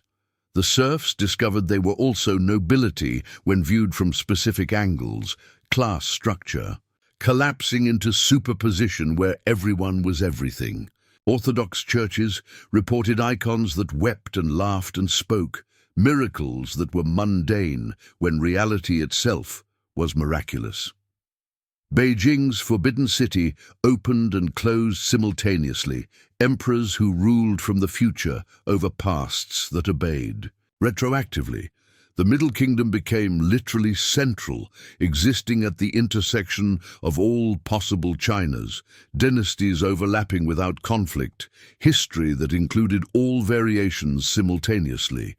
The serfs discovered they were also nobility when viewed from specific angles, class structure, collapsing into superposition where everyone was everything. Orthodox churches reported icons that wept and laughed and spoke, miracles that were mundane when reality itself was miraculous. Beijing's Forbidden City opened and closed simultaneously, emperors who ruled from the future over pasts that obeyed. Retroactively, the Middle Kingdom became literally central, existing at the intersection of all possible Chinas, dynasties overlapping without conflict, history that included all variations simultaneously.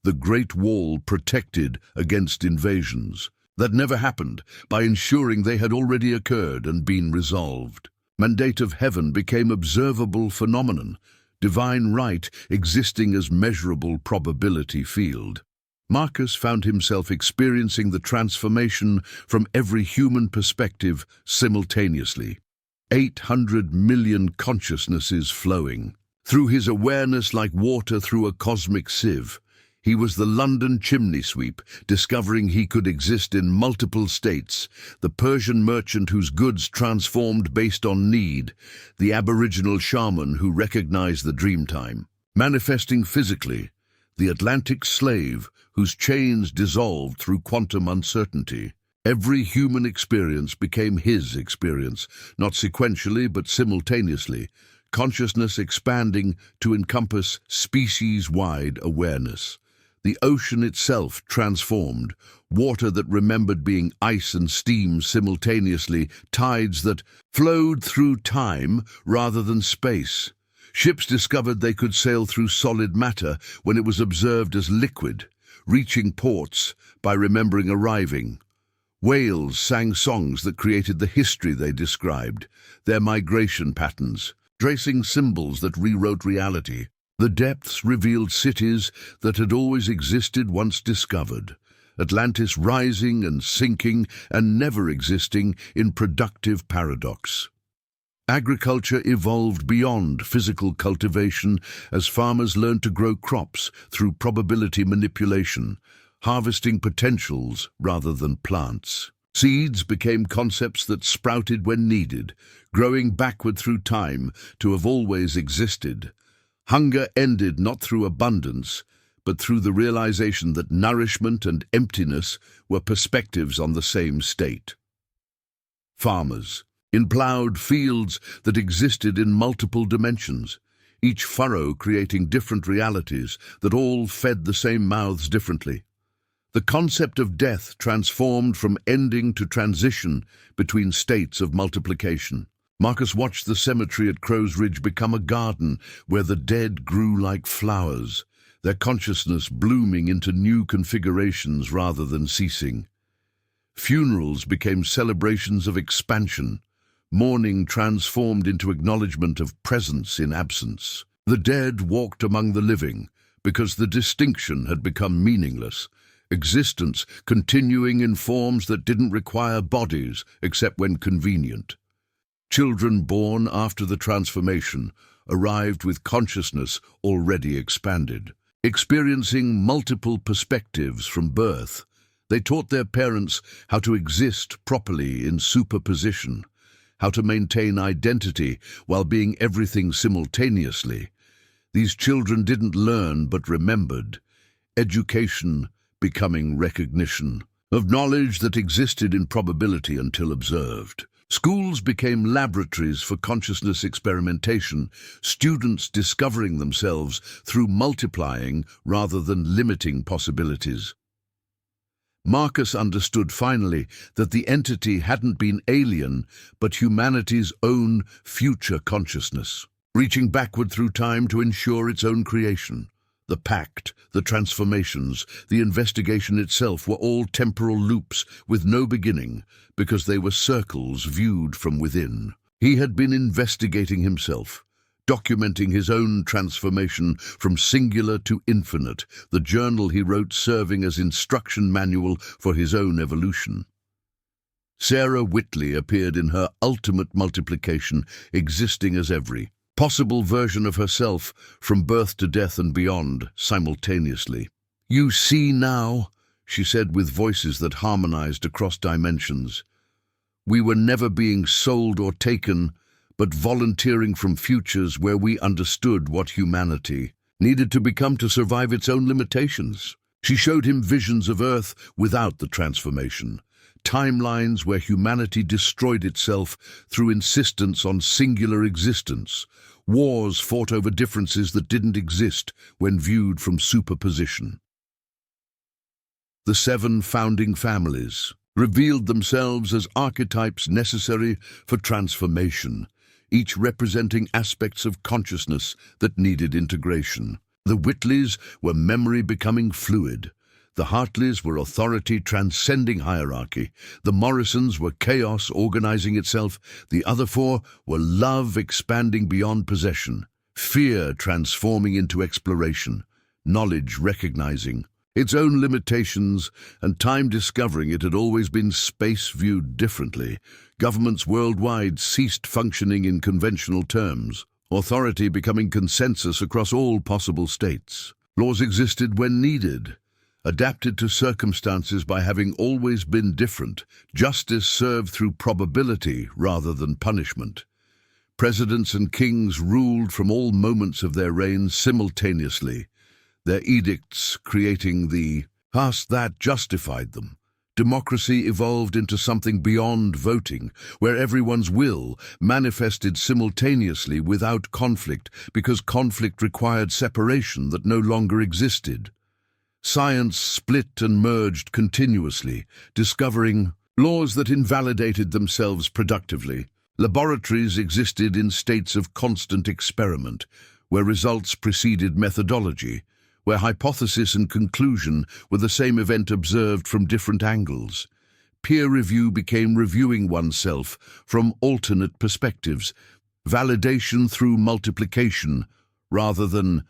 The Great Wall protected against invasions that never happened by ensuring they had already occurred and been resolved. Mandate of heaven became observable phenomenon, divine right existing as measurable probability field. Marcus found himself experiencing the transformation from every human perspective simultaneously. 800 million consciousnesses flowing. Through his awareness like water through a cosmic sieve, He was the London chimney sweep, discovering he could exist in multiple states, the Persian merchant whose goods transformed based on need, the Aboriginal shaman who recognized the dreamtime. Manifesting physically, the Atlantic slave whose chains dissolved through quantum uncertainty. Every human experience became his experience, not sequentially but simultaneously, consciousness expanding to encompass species-wide awareness. The ocean itself transformed, water that remembered being ice and steam simultaneously, tides that flowed through time rather than space. Ships discovered they could sail through solid matter when it was observed as liquid, reaching ports by remembering arriving. Whales sang songs that created the history they described, their migration patterns, tracing symbols that rewrote reality. The depths revealed cities that had always existed once discovered, Atlantis rising and sinking and never existing in productive paradox. Agriculture evolved beyond physical cultivation as farmers learned to grow crops through probability manipulation, harvesting potentials rather than plants. Seeds became concepts that sprouted when needed, growing backward through time to have always existed. Hunger ended not through abundance, but through the realization that nourishment and emptiness were perspectives on the same state. Farmers, in plowed fields that existed in multiple dimensions, each furrow creating different realities that all fed the same mouths differently. The concept of death transformed from ending to transition between states of multiplication. Marcus watched the cemetery at Crow's Ridge become a garden where the dead grew like flowers, their consciousness blooming into new configurations rather than ceasing. Funerals became celebrations of expansion, mourning transformed into acknowledgement of presence in absence. The dead walked among the living because the distinction had become meaningless, existence continuing in forms that didn't require bodies except when convenient. Children born after the transformation arrived with consciousness already expanded. Experiencing multiple perspectives from birth, they taught their parents how to exist properly in superposition, how to maintain identity while being everything simultaneously. These children didn't learn but remembered, education becoming recognition of knowledge that existed in probability until observed. Schools became laboratories for consciousness experimentation, students discovering themselves through multiplying rather than limiting possibilities. Marcus understood finally that the entity hadn't been alien, but humanity's own future consciousness, reaching backward through time to ensure its own creation. The pact, the transformations, the investigation itself were all temporal loops with no beginning, because they were circles viewed from within. He had been investigating himself, documenting his own transformation from singular to infinite, the journal he wrote serving as instruction manual for his own evolution. Sarah Whitley appeared in her ultimate multiplication, existing as every possible version of herself, from birth to death and beyond, simultaneously. "You see now," she said with voices that harmonized across dimensions. "We were never being sold or taken, but volunteering from futures where we understood what humanity needed to become to survive its own limitations." She showed him visions of Earth without the transformation, timelines where humanity destroyed itself through insistence on singular existence, wars fought over differences that didn't exist when viewed from superposition. The 7 founding families revealed themselves as archetypes necessary for transformation, each representing aspects of consciousness that needed integration. The Whitleys were memory becoming fluid. The Hartleys were authority transcending hierarchy. The Morrisons were chaos organizing itself. The other 4 were love expanding beyond possession, fear transforming into exploration, knowledge recognizing its own limitations, and time discovering it had always been space viewed differently. Governments worldwide ceased functioning in conventional terms, authority becoming consensus across all possible states. Laws existed when needed, adapted to circumstances by having always been different. Justice served through probability rather than punishment. Presidents and kings ruled from all moments of their reign simultaneously, their edicts creating the past that justified them. Democracy evolved into something beyond voting, where everyone's will manifested simultaneously without conflict, because conflict required separation that no longer existed. Science split and merged continuously, discovering laws that invalidated themselves productively. Laboratories existed in states of constant experiment, where results preceded methodology, where hypothesis and conclusion were the same event observed from different angles. Peer review became reviewing oneself from alternate perspectives, validation through multiplication rather than